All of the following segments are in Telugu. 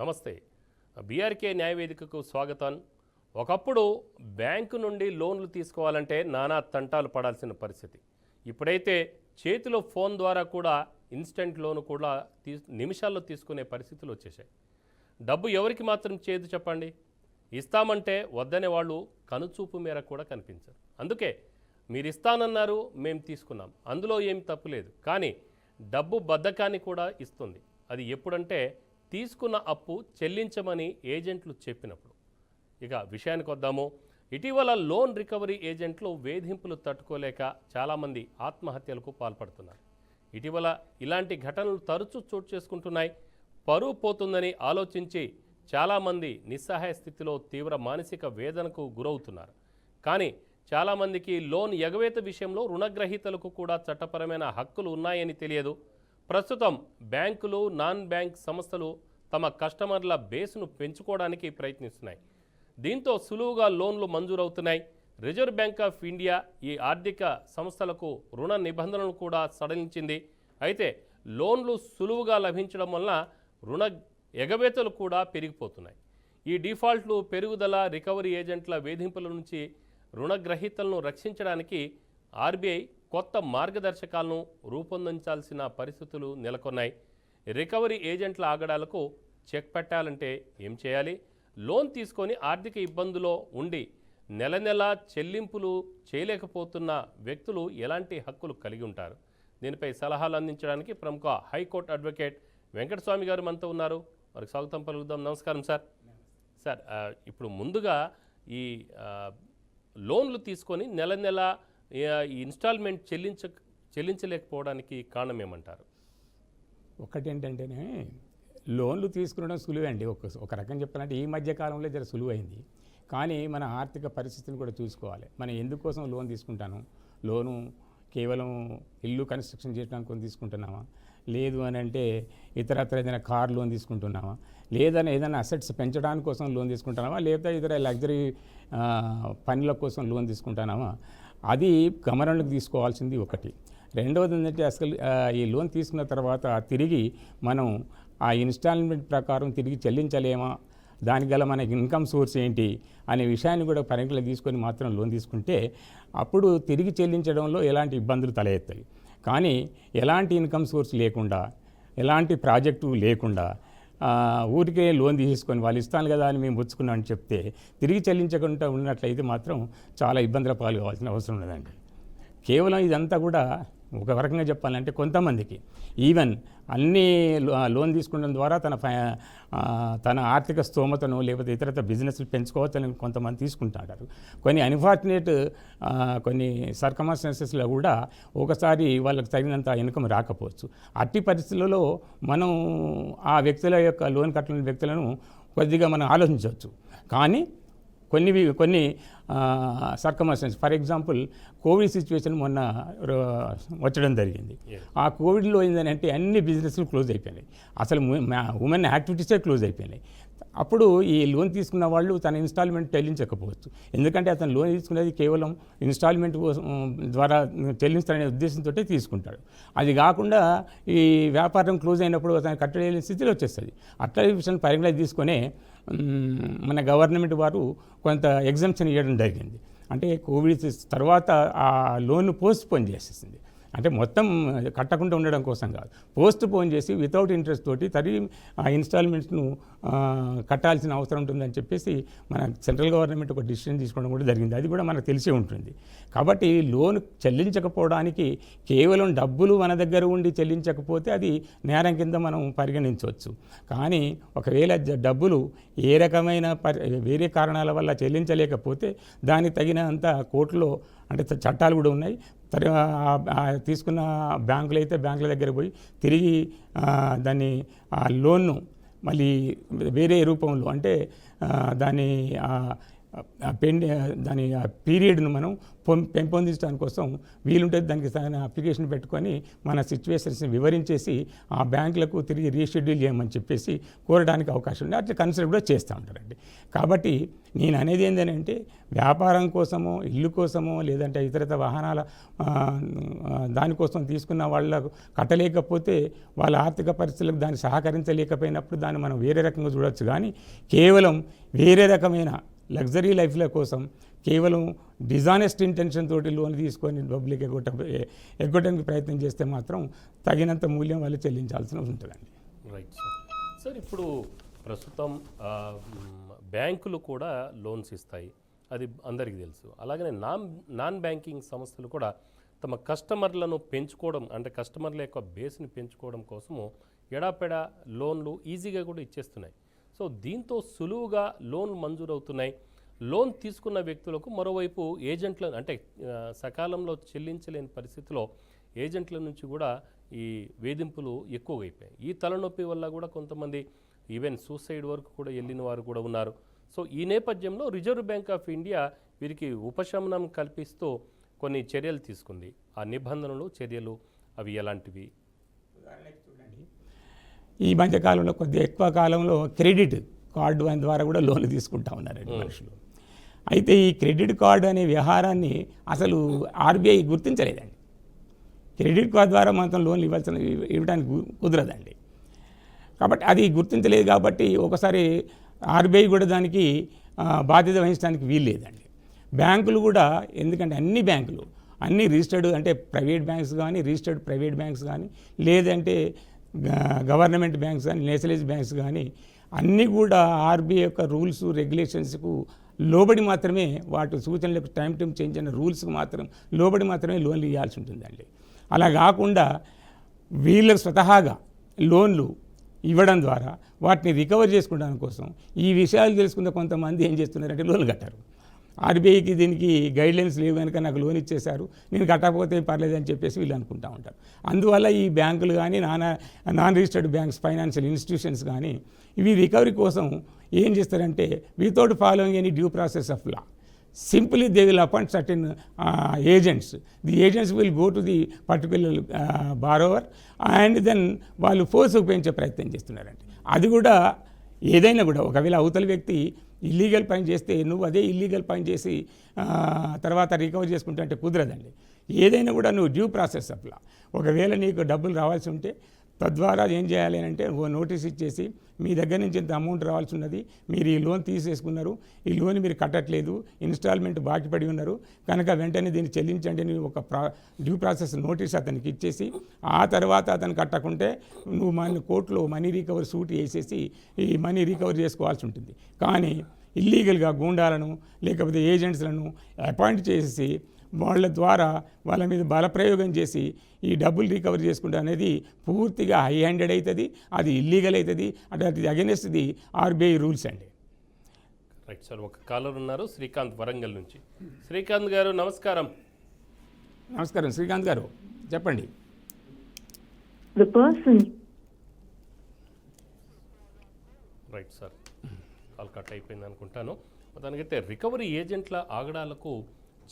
నమస్తే. బీఆర్కే న్యాయవేదికకు స్వాగతం. ఒకప్పుడు బ్యాంకు నుండి లోన్లు తీసుకోవాలంటే నానా తంటాలు పడాల్సిన పరిస్థితి. ఇప్పుడైతే చేతిలో ఫోన్ ద్వారా కూడా ఇన్స్టెంట్ లోన్ కూడా నిమిషాల్లో తీసుకునే పరిస్థితులు వచ్చేసాయి. డబ్బు ఎవరికి మాత్రం చేయదు చెప్పండి? ఇస్తామంటే వద్దనే వాళ్ళు కనుచూపు మేర కూడా కనిపించరు. అందుకే మీరు ఇస్తానన్నారు, మేము తీసుకున్నాం, అందులో ఏం తప్పు లేదు. కానీ డబ్బు బద్ధకాన్ని కూడా ఇస్తుంది. అది ఎప్పుడంటే తీసుకున్న అప్పు చెల్లించమని ఏజెంట్లు చెప్పినప్పుడు. ఇక విషయానికి వద్దాము. ఇటీవల లోన్ రికవరీ ఏజెంట్లు వేధింపులు తట్టుకోలేక చాలామంది ఆత్మహత్యలకు పాల్పడుతున్నారు. ఇటీవల ఇలాంటి ఘటనలు తరచూ చోటు చేసుకుంటున్నాయి. పరువు పోతుందని ఆలోచించి చాలామంది నిస్సహాయ స్థితిలో తీవ్ర మానసిక వేదనకు గురవుతున్నారు. కానీ చాలామందికి లోన్ ఎగవేత విషయంలో రుణగ్రహీతలకు కూడా చట్టపరమైన హక్కులు ఉన్నాయని తెలియదు. ప్రస్తుతం బ్యాంకులు, నాన్ బ్యాంక్ సంస్థలు తమ కస్టమర్ల బేస్ను పెంచుకోవడానికి ప్రయత్నిస్తున్నాయి. దీంతో సులువుగా లోన్లు మంజూరవుతున్నాయి. రిజర్వ్ బ్యాంక్ ఆఫ్ ఇండియా ఈ ఆర్థిక సంస్థలకు రుణ నిబంధనలను కూడా సడలించింది. అయితే లోన్లు సులువుగా లభించడం వలన రుణ ఎగవేతలు కూడా పెరిగిపోతున్నాయి. ఈ డిఫాల్ట్లు పెరుగుదల, రికవరీ ఏజెంట్ల వేధింపుల నుంచి రుణగ్రహీతలను రక్షించడానికి ఆర్బీఐ కొత్త మార్గదర్శకాలను రూపొందించాల్సిన పరిస్థితులు నెలకొన్నాయి. రికవరీ ఏజెంట్ల ఆగడాలకు చెక్ పెట్టాలంటే ఏం చేయాలి? లోన్ తీసుకొని ఆర్థిక ఇబ్బందులో ఉండి నెల నెలా చెల్లింపులు చేయలేకపోతున్న వ్యక్తులు ఎలాంటి హక్కులు కలిగి ఉంటారు? దీనిపై సలహాలు అందించడానికి ప్రముఖ హైకోర్టు అడ్వకేట్ వెంకటస్వామి గారు మనతో ఉన్నారు. వారికి స్వాగతం పలుకుదాం. నమస్కారం సార్. సార్, ఇప్పుడు ముందుగా ఈ లోన్లు తీసుకొని నెల నెల ఈ ఇన్స్టాల్మెంట్ చెల్లించలేకపోవడానికి కారణం ఏమంటారు? ఒకటి ఏంటంటేనే లోన్లు తీసుకునడం సులువే అండి. ఒక రకం చెప్పాలంటే ఈ మధ్య కాలంలో జర సులువైంది. కానీ మన ఆర్థిక పరిస్థితిని కూడా చూసుకోవాలి. మనం ఎందుకోసం లోన్ తీసుకుంటాను? లోను కేవలం ఇల్లు కన్స్ట్రక్షన్ చేయడానికి తీసుకుంటున్నామా? లేదు అని అంటే ఇతరత్ర ఏదైనా కార్ లోన్ తీసుకుంటున్నామా? లేదని ఏదైనా అసెట్స్ పెంచడానికి కోసం లోన్ తీసుకుంటున్నామా? లేదా ఇతర లగ్జరీ పనుల కోసం లోన్ తీసుకుంటున్నామా? అది గమనంలోకి తీసుకోవాల్సింది ఒకటి. రెండవది ఏంటంటే అసలు ఈ లోన్ తీసుకున్న తర్వాత తిరిగి మనం ఆ ఇన్స్టాల్మెంట్ ప్రకారం తిరిగి చెల్లించలేమా, దానికి గల మన ఇన్కమ్ సోర్స్ ఏంటి అనే విషయాన్ని కూడా పరిగణలోకి తీసుకొని మాత్రం లోన్ తీసుకుంటే అప్పుడు తిరిగి చెల్లించడంలో ఎలాంటి ఇబ్బందులు తలెత్తాయి. కానీ ఎలాంటి ఇన్కమ్ సోర్స్ లేకుండా, ఎలాంటి ప్రాజెక్టు లేకుండా ఊరికే లోన్ తీసుకొని వాళ్ళు ఇస్తాను కదా అని మేము పుచ్చుకున్నాం అని చెప్తే తిరిగి చెల్లించకుండా ఉన్నట్లయితే మాత్రం చాలా ఇబ్బందుల పాలు కావాల్సిన అవసరం ఉన్నదండి. కేవలం ఇదంతా కూడా ఒక రకంగా చెప్పాలంటే కొంతమందికి ఈవెన్ అన్ని లోన్ తీసుకోవడం ద్వారా తన ఆర్థిక స్తోమతను లేకపోతే ఇతరత బిజినెస్లు పెంచుకోవచ్చని కొంతమంది తీసుకుంటారు. కొన్ని అన్ఫార్చునేట్ కొన్ని సర్కమ్స్టాన్సెస్లో కూడా ఒకసారి వాళ్ళకి తగినంత ఇన్కమ్ రాకపోవచ్చు. అట్టి పరిస్థితులలో మనం ఆ వ్యక్తుల యొక్క లోన్ కట్టలేని వ్యక్తులను కొద్దిగా మనం ఆలోచించవచ్చు. కానీ కొన్ని circumstances, for example Covid situation మొన్న వచ్చడం జరిగింది. ఆ కోవిడ్లో ఏంటంటే అన్ని బిజినెస్లు క్లోజ్ అయిపోయినాయి. అసలు ఉమెన్ యాక్టివిటీసే క్లోజ్ అయిపోయినాయి. అప్పుడు ఈ లోన్ తీసుకున్న వాళ్ళు తన ఇన్స్టాల్మెంట్ చెల్లించకపోవచ్చు. ఎందుకంటే అతను లోన్ తీసుకునేది కేవలం ఇన్స్టాల్మెంట్ ద్వారా చెల్లించాలనే ఉద్దేశంతో తీసుకుంటాడు. అది కాకుండా ఈ వ్యాపారం క్లోజ్ అయినప్పుడు అతను కట్టలేని స్థితిలో వచ్చేస్తుంది. అట్లా విషయాన్ని పరిగణలోకి తీసుకొని మన గవర్నమెంట్ వారు కొంత ఎగ్జంప్షన్ ఇవ్వడం జరిగింది. అంటే కోవిడ్ తర్వాత ఆ లోన్ పోస్ట్పోన్ చేసేసింది. అంటే మొత్తం కట్టకుండా ఉండడం కోసం కాదు, పోస్ట్ పోన్ చేసి వితౌట్ ఇంట్రెస్ట్ తోటి తిరిగి ఆ ఇన్స్టాల్మెంట్స్ను కట్టాల్సిన అవసరం ఉంటుందని చెప్పేసి మన సెంట్రల్ గవర్నమెంట్ ఒక డిసిషన్ తీసుకోవడం కూడా జరిగింది. అది కూడా మనకు తెలిసే ఉంటుంది. కాబట్టి లోన్ చెల్లించకపోవడానికి కేవలం డబ్బులు మన దగ్గర ఉండి చెల్లించకపోతే అది నేరం కింద మనం పరిగణించవచ్చు. కానీ ఒకవేళ డబ్బులు ఏ రకమైన వేరే కారణాల వల్ల చెల్లించలేకపోతే దానికి తగినంత కోర్టులో అంటే చట్టాలు కూడా ఉన్నాయి. తీసుకున్న బ్యాంకులు అయితే బ్యాంకుల దగ్గర పోయి తిరిగి దాన్ని ఆ లోన్ను మళ్ళీ వేరే రూపంలో అంటే దాన్ని దాని పీరియడ్ను మనం పెంపొందించడానికి కోసం వీలుంటే దానికి అప్లికేషన్ పెట్టుకొని మన సిచ్యువేషన్స్ని వివరించేసి ఆ బ్యాంకులకు తిరిగి రీషెడ్యూల్ చేయమని చెప్పేసి కోరడానికి అవకాశం ఉంది. అట్లా కన్సిడర్ కూడా చేస్తూ ఉంటారండి. కాబట్టి నేను అనేది ఏంటంటే వ్యాపారం కోసమో ఇల్లు కోసమో లేదంటే ఇతరత వాహనాల దానికోసం తీసుకున్న వాళ్ళకు కట్టలేకపోతే వాళ్ళ ఆర్థిక పరిస్థితులకు దాన్ని సహకరించలేకపోయినప్పుడు దాన్ని మనం వేరే రకంగా చూడొచ్చు. కానీ కేవలం వేరే రకమైన లగ్జరీ లైఫ్ల కోసం కేవలం డిజానెస్ట్ ఇంటెన్షన్ తోటి లోన్ తీసుకొని పబ్లిక్ ఎగ్గొట్టడానికి ప్రయత్నం చేస్తే మాత్రం తగినంత మూల్యం వాళ్ళు చెల్లించాల్సిన ఉంటుందండి. Right sir. సార్ ఇప్పుడు ప్రస్తుతం బ్యాంకులు కూడా లోన్స్ ఇస్తాయి, అది అందరికీ తెలుసు. అలాగనే నాన్ బ్యాంకింగ్ సంస్థలు కూడా తమ కస్టమర్లను పెంచుకోవడం అంటే కస్టమర్ల యొక్క బేస్ని పెంచుకోవడం కోసము ఎడాపెడా లోన్లు ఈజీగా కూడా ఇచ్చేస్తున్నాయి. సో దీంతో సులువుగా లోన్లు మంజూరవుతున్నాయి. లోన్ తీసుకున్న వ్యక్తులకు మరోవైపు ఏజెంట్ల అంటే సకాలంలో చెల్లించలేని పరిస్థితిలో ఏజెంట్ల నుంచి కూడా ఈ వేధింపులు ఎక్కువగా అయిపోయాయి. ఈ తలనొప్పి వల్ల కూడా కొంతమంది ఈవెన్ సూసైడ్ వరకు కూడా వెళ్ళిన వారు కూడా ఉన్నారు. సో ఈ నేపథ్యంలో రిజర్వ్ బ్యాంక్ ఆఫ్ ఇండియా వీరికి ఉపశమనం కల్పిస్తూ కొన్ని చర్యలు తీసుకుంది. ఆ నిబంధనలు చర్యలు అవి ఎలాంటివి? ఈ మధ్యకాలంలో కొద్దిగా ఎక్కువ కాలంలో క్రెడిట్ కార్డు ద్వారా కూడా లోన్లు తీసుకుంటా ఉన్నారండి మనుషులు. అయితే ఈ క్రెడిట్ కార్డు అనే వ్యవహారాన్ని అసలు ఆర్బీఐ గుర్తించలేదండి. క్రెడిట్ కార్డు ద్వారా మనం లోన్లు ఇవ్వడానికి కుదరదండి. కాబట్టి అది గుర్తించలేదు. కాబట్టి ఒకసారి ఆర్బీఐ కూడా దానికి బాధ్యత వహించడానికి వీల్లేదండి. బ్యాంకులు కూడా, ఎందుకంటే అన్ని బ్యాంకులు అన్ని రిజిస్టర్డ్ అంటే ప్రైవేట్ బ్యాంక్స్ కానీ రిజిస్టర్డ్ ప్రైవేట్ బ్యాంక్స్ కానీ లేదంటే గవర్నమెంట్ బ్యాంక్స్ కానీ నేషనలైజ్ బ్యాంక్స్ కానీ అన్నీ కూడా ఆర్బీఐ యొక్క రూల్స్ రెగ్యులేషన్స్కు లోబడి మాత్రమే వాటి సూచనలకు టైం చేంజ్ అయిన రూల్స్కి మాత్రం లోబడి మాత్రమే లోన్లు ఇవ్వాల్సి ఉంటుందండి. అలా కాకుండా వీళ్ళకు స్వతహాగా లోన్లు ఇవ్వడం ద్వారా వాటిని రికవర్ చేసుకోవడానికి కోసం ఈ విషయాలు తెలుసుకున్న కొంతమంది ఏం చేస్తున్నారంటే లోన్లు కట్టారు. ఆర్బీఐకి దీనికి గైడ్లైన్స్ లేవు కనుక నాకు లోన్ ఇచ్చేశారు, నేను కట్టకపోతే పర్లేదు అని చెప్పేసి వీళ్ళు అనుకుంటూ ఉంటారు. అందువల్ల ఈ బ్యాంకులు కానీ non registered banks financial institutions కానీ ఇవి రికవరీ కోసం ఏం చేస్తారంటే without following any due process of law simply they will appoint certain agents. The agents will go to the particular borrower and then వాళ్ళు ఫోర్స్ ఉపయోగించే ప్రయత్నం చేస్తున్నారండి. అది కూడా ఏదైనా కూడా ఒకవేళ అవతల వ్యక్తి ఇల్లీగల్ పని చేస్తే నువ్వు అదే ఇల్లీగల్ పని చేసి తర్వాత రికవర్ చేసుకుంటే అంటే కుదరదండి. ఏదైనా కూడా నువ్వు డ్యూ ప్రాసెస్ ఆఫ్ లా ఒకవేళ నీకు డబ్బులు రావాల్సి ఉంటే తద్వారా ఏం చేయాలి అంటే ఓ నోటీస్ ఇచ్చేసి మీ దగ్గర నుంచి ఇంత అమౌంట్ రావాల్సి ఉన్నది, మీరు ఈ లోన్ తీసేసుకున్నారు, ఈ లోన్ మీరు కట్టట్లేదు, ఇన్స్టాల్మెంట్ బాకీ పడి ఉన్నారు కనుక వెంటనే దీన్ని చెల్లించండి అని ఒక డ్యూ ప్రాసెస్ నోటీస్ అతనికి ఇచ్చేసి ఆ తర్వాత అతను కట్టకుంటే నువ్వు మన కోర్టులో మనీ రికవరీ సూట్ వేసేసి ఈ మనీ రికవర్ చేసుకోవాల్సి ఉంటుంది. కానీ ఇల్లీగల్గా గూండాలను లేకపోతే ఏజెంట్స్లను అపాయింట్ చేసి వాళ్ళ ద్వారా వాళ్ళ మీద బలప్రయోగం చేసి ఈ డబ్బులు రికవర్ చేసుకుంటా అనేది పూర్తిగా హై హ్యాండెడ్ అవుతుంది, అది ఇల్లీగల్ అవుతుంది, అంటే అది అగెన్స్ట్ ది ఆర్బీఐ రూల్స్ అండి. Right sir. ఒక కాలర్ ఉన్నారు శ్రీకాంత్ వరంగల్ నుంచి. శ్రీకాంత్ గారు నమస్కారం. నమస్కారం శ్రీకాంత్ గారు, చెప్పండి. రైట్ సార్, కాల్ కట్ అయిపోయింది అనుకుంటాను. దానికైతే రికవరీ ఏజెంట్ల ఆగడాలకు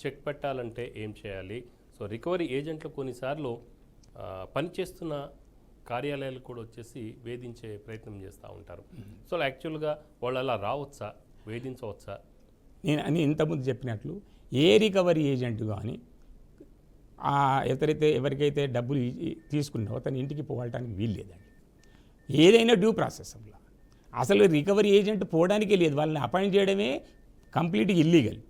చెక్ పెట్టాలంటే ఏం చేయాలి? సో రికవరీ ఏజెంట్లు కొన్నిసార్లు పనిచేస్తున్న కార్యాలయాలు కూడా వచ్చేసి వేధించే ప్రయత్నం చేస్తూ ఉంటారు. సో యాక్చువల్గా వాళ్ళు అలా రావచ్చా, వేధించవచ్చా? నేను ఇంతకుముందు చెప్పినట్లు ఏ రికవరీ ఏజెంట్ కానీ ఎవరికైతే డబ్బులు తీసుకున్నావో తన ఇంటికి పోవటానికి వీలు లేదండి. ఏదైనా డ్యూ ప్రాసెస్ అలా అసలు రికవరీ ఏజెంట్ పోవడానికే లేదు, వాళ్ళని అపాయింట్ చేయడమే కంప్లీట్గా ఇల్లీగల్.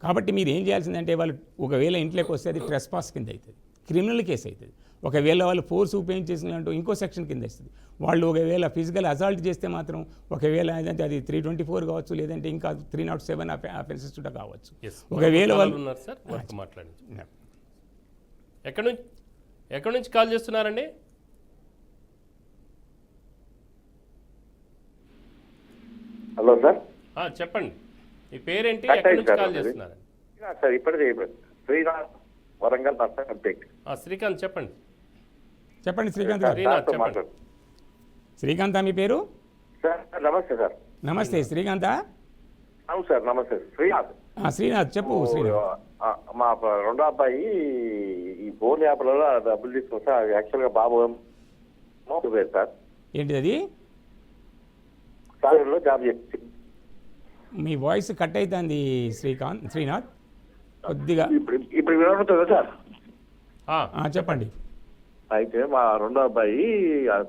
కాబట్టి మీరు ఏం చేయాల్సిందంటే వాళ్ళు ఒకవేళ ఇంట్లోకి వస్తే అది ట్రెస్పాస్ కింద అవుతుంది, క్రిమినల్ కేసు అవుతుంది. ఒకవేళ వాళ్ళు ఫోర్స్ ఉపయోగించేసినట్టు ఇంకో సెక్షన్ కింద వస్తుంది. వాళ్ళు ఒకవేళ ఫిజికల్ అసాల్ట్ చేస్తే మాత్రం ఒకవేళ ఏదంటే అది 324 కావచ్చు, లేదంటే ఇంకా 307 అఫెన్సెస్ కూడా కావచ్చు. ఒకవేళ వాళ్ళు ఉన్నారు సార్, మాట్లాడండి. ఎక్కడి నుంచి కాల్ చేస్తున్నారండి? Hello sir. చెప్పండి, మీ పేరేంటి, ఎక్కడి నుంచి కాల్ చేస్తున్నారు? సార్ ఇప్పటికే శ్రీకాంత్ వరంగల్ అప్డేట్. శ్రీకాంత్ చెప్పండి. చెప్పండి శ్రీకాంత్ గారు. శ్రీకాంత్ మీ పేరు? సార్ నమస్తే సార్. నమస్తే శ్రీకాంత్. అవును సార్, నమస్తే శ్రీనాథ్. శ్రీనాథ్ చెప్పు శ్రీనాథ్. మా రెండో అబ్బాయి ఈ ఫోన్ యాప్లలో డబ్బులు తీసుకుని సార్, యాక్చువల్గా బాబు పేరు సార్, ఏంటిది అది? సాగర్లో జాబ్ చేసి. మీ వాయిస్ కట్ అవుతుంది శ్రీనాథ్ కొద్దిగా. ఇప్పుడు వినపడుతుందా సార్? చెప్పండి. అయితే మా రెండో అబ్బాయి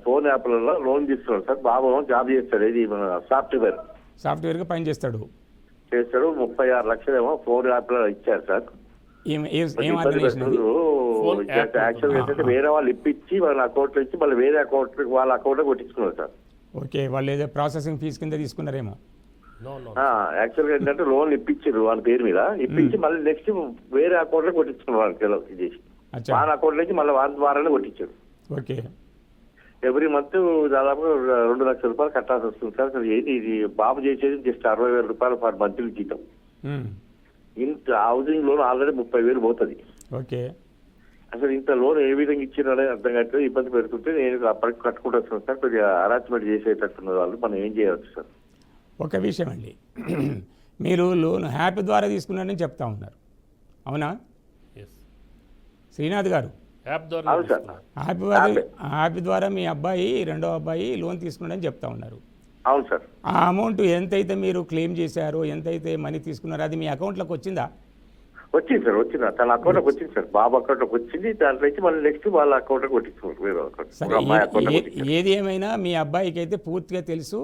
ఫోన్ యాప్లలో లోన్ తీసుకున్నాడు సార్. బాబు జాబ్ చేస్తాడు, ఇది మన సాఫ్ట్వేర్గా పని చేస్తాడు. 36 లక్షలు ఏమో ఫోన్ యాప్ లో ఇచ్చారు సార్. యాక్చువల్గా ఏంటంటే వేరే వాళ్ళు ఇప్పించి వాళ్ళ అకౌంట్ లో ఇచ్చి మళ్ళీ వేరే అకౌంట్ వాళ్ళ అకౌంట్ లో కొట్టించుకున్నారు సార్. ఓకే, వాళ్ళు ఏదో ప్రాసెసింగ్ ఫీజు కింద తీసుకున్నారేమో. యాక్చువల్గా ఏంటంటే లోన్ ఇప్పించారు వాళ్ళ పేరు మీద, ఇప్పించి మళ్ళీ నెక్స్ట్ వేరే అకౌంట్ లో కొట్టించుకున్నారు వాళ్ళకి చేసి వాళ్ళ అకౌంట్ నుంచి మళ్ళీ వాళ్ళ ద్వారానే కొట్టించారు. ఓకే, ఎవ్రీ మంత్ దాదాపు 2 లక్షల రూపాయలు కట్టాల్సి వస్తుంది సార్. అసలు ఏంటి ఇది? బాబు చేసేది జస్ట్ 60,000 రూపాయలు పర్ మంత్ జీతం. ఇంత హౌసింగ్ లోన్ ఆల్రెడీ 30,000 పోతుంది. ఓకే, అసలు ఇంత లోన్ ఏ విధంగా ఇచ్చినారని అర్థం కావట్లేదు. ఇబ్బంది పెడుతుంటే నేను అప్పటికి కట్టుకుంటూ వస్తున్నాను సార్. కొద్దిగా అరేంజ్మెంట్ చేసేటట్టున్న వాళ్ళు మనం ఏం చేయవచ్చు సార్? ఒక విషయం అండి, మీరు లోన్ హ్యాపీ ద్వారా తీసుకున్నారని చెప్తా ఉన్నారు, అవునా శ్రీనాథ్ గారు? హ్యాపీ ద్వారా మీ అబ్బాయి రెండో అబ్బాయి లోన్ తీసుకున్నాడని చెప్తా ఉన్నారు. అవును సార్. ఆ అమౌంట్ ఎంతైతే మీరు క్లెయిమ్ చేశారో, ఎంతైతే మనీ తీసుకున్నారో అది మీ అకౌంట్లోకి వచ్చిందా? వచ్చింది సార్, వచ్చింది. తన అకౌంట్లోకి వచ్చింది సార్, బాబు అకౌంట్లోకి వచ్చింది. దాంట్లో నుంచి మళ్ళీ నెక్స్ట్ వాళ్ళ అకౌంట్లోకి కొట్టించుకున్నారు. ఏది ఏమైనా మీ అబ్బాయికి అయితే పూర్తిగా తెలుసు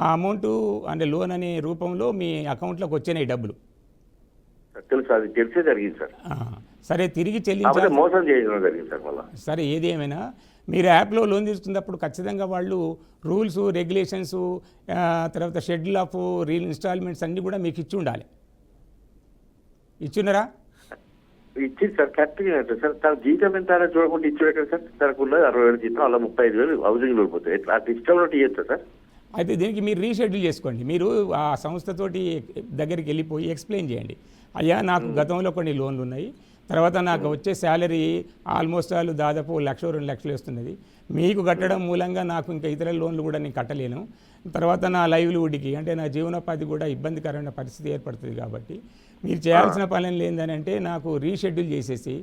ఆ అమౌంట్ అంటే లోన్ అనే రూపంలో మీ అకౌంట్లోకి వచ్చినాయి డబ్బులు. తెలుసు, అది తెలిసే జరిగింది సార్. సరే, తిరిగి చెల్లించాలి, మోసం చేయడం జరిగింది సార్ మళ్ళీ. సరే, ఏది ఏమైనా మీరు యాప్లో లోన్ తీసుకున్నప్పుడు ఖచ్చితంగా వాళ్ళు రూల్స్, రెగ్యులేషన్స్, తర్వాత షెడ్యూల్ ఆఫ్ ఇన్స్టాల్మెంట్స్ అన్నీ కూడా మీకు ఇచ్చి ఉండాలి. ఇచ్చున్నారా? ఇచ్చింది సార్, కరెక్ట్గా సార్. తన జీతం ఎంత చూడకుండా ఇచ్చాడు సార్. తనకున్న 60,000 జీతం, అలా 35,000 హౌసింగ్ లోన్ పోతాయి. ఎట్లా అట్లా ఇష్టం ఇవ్వచ్చు సార్? అయితే దీనికి మీరు రీషెడ్యూల్ చేసుకోండి. మీరు ఆ సంస్థతోటి దగ్గరికి వెళ్ళిపోయి ఎక్స్ప్లెయిన్ చేయండి, అయ్యా నాకు గతంలో కొన్ని లోన్లు ఉన్నాయి, తర్వాత నాకు వచ్చే శాలరీ ఆల్మోస్ట్ దాదాపు 1,00,000 2 లక్షలు వస్తున్నది, మీకు కట్టడం మూలంగా నాకు ఇంకా ఇతర లోన్లు కూడా నేను కట్టలేను, తర్వాత నా లైవ్లీవుడ్కి అంటే నా జీవనోపాధి కూడా ఇబ్బందికరమైన పరిస్థితి ఏర్పడుతుంది. కాబట్టి మీరు చేయాల్సిన పనులు ఏంటంటే నాకు రీషెడ్యూల్ చేసేసి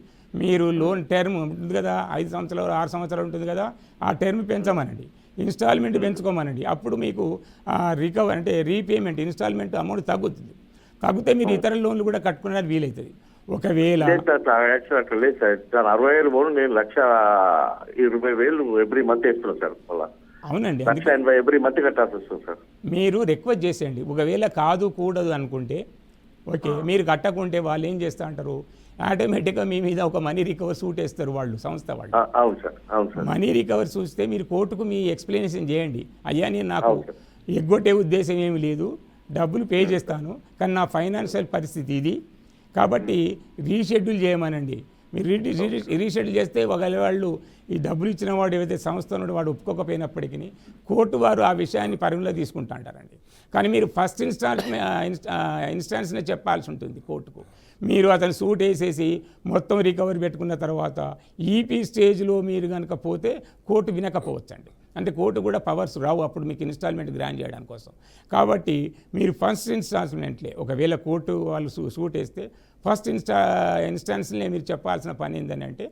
మీరు లోన్ టర్మ్ ఉంటుంది కదా, 5 సంవత్సరాలు 6 సంవత్సరాలు ఉంటుంది కదా, ఆ టర్మ్ పెంచమనండి, ఇన్స్టాల్మెంట్ పెంచుకోమనండి. అప్పుడు మీకు రికవర్ అంటే రీపేమెంట్ ఇన్స్టాల్మెంట్ అమౌంట్ తగ్గితే మీరు ఇతర లోన్లు కూడా కట్టుకునేది వీలవుతుంది. ఒకవేళ 60,000 పోను నేను 1,20,000 ఎవ్రీ మంత్ వేస్తున్నాను సార్. అవునండి, 1,80,000 ఎవ్రీ మంత్ కట్టాల్సి వస్తుంది సార్. మీరు రిక్వెస్ట్ చేసేయండి. ఒకవేళ కూడదు అనుకుంటే ఓకే, మీరు కట్టకుంటే వాళ్ళు ఏం చేస్తా అంటారు, ఆటోమేటిక్గా మీ మీద ఒక మనీ రికవర్ సూట్ వేస్తారు వాళ్ళు, సంస్థ వాళ్ళు. అవును సార్, అవును సార్. మనీ రికవర్ చూస్తే మీరు కోర్టుకు మీ ఎక్స్ప్లెనేషన్ చేయండి, అయ్యా నేను నాకు ఎగ్గొట్టే ఉద్దేశం ఏమి లేదు, డబ్బులు పే చేస్తాను, కానీ నా ఫైనాన్షియల్ పరిస్థితి ఇది కాబట్టి రీషెడ్యూల్ చేయమనండి. మీరు రీషెడ్యూల్ చేస్తే ఒకవేళ వాళ్ళు ఈ డబ్బులు ఇచ్చిన వాడు ఏవైతే సంస్థ ఉన్నాడో వాడు ఒప్పుకోకపోయినప్పటికీ కోర్టు వారు ఆ విషయాన్ని పరిగణలో తీసుకుంటా అంటారండి. కానీ మీరు ఫస్ట్ ఇన్స్టాన్స్నే చెప్పాల్సి ఉంటుంది కోర్టుకు. మీరు అతను సూట్ వేసేసి మొత్తం రికవరీ పెట్టుకున్న తర్వాత ఈపీ స్టేజ్లో మీరు కనుక పోతే కోర్టు వినకపోవచ్చండి. అంటే కోర్టు కూడా పవర్స్ రావు అప్పుడు మీకు ఇన్స్టాల్మెంట్ గ్రాంట్ చేయడానికి కోసం. కాబట్టి మీరు ఫస్ట్ ఇన్స్టాల్మెంట్లే ఒకవేళ కోర్టు వాళ్ళు సూట్ వేస్తే ఫస్ట్ ఇన్స్టాన్స్లే మీరు చెప్పాల్సిన పని ఏంటంటే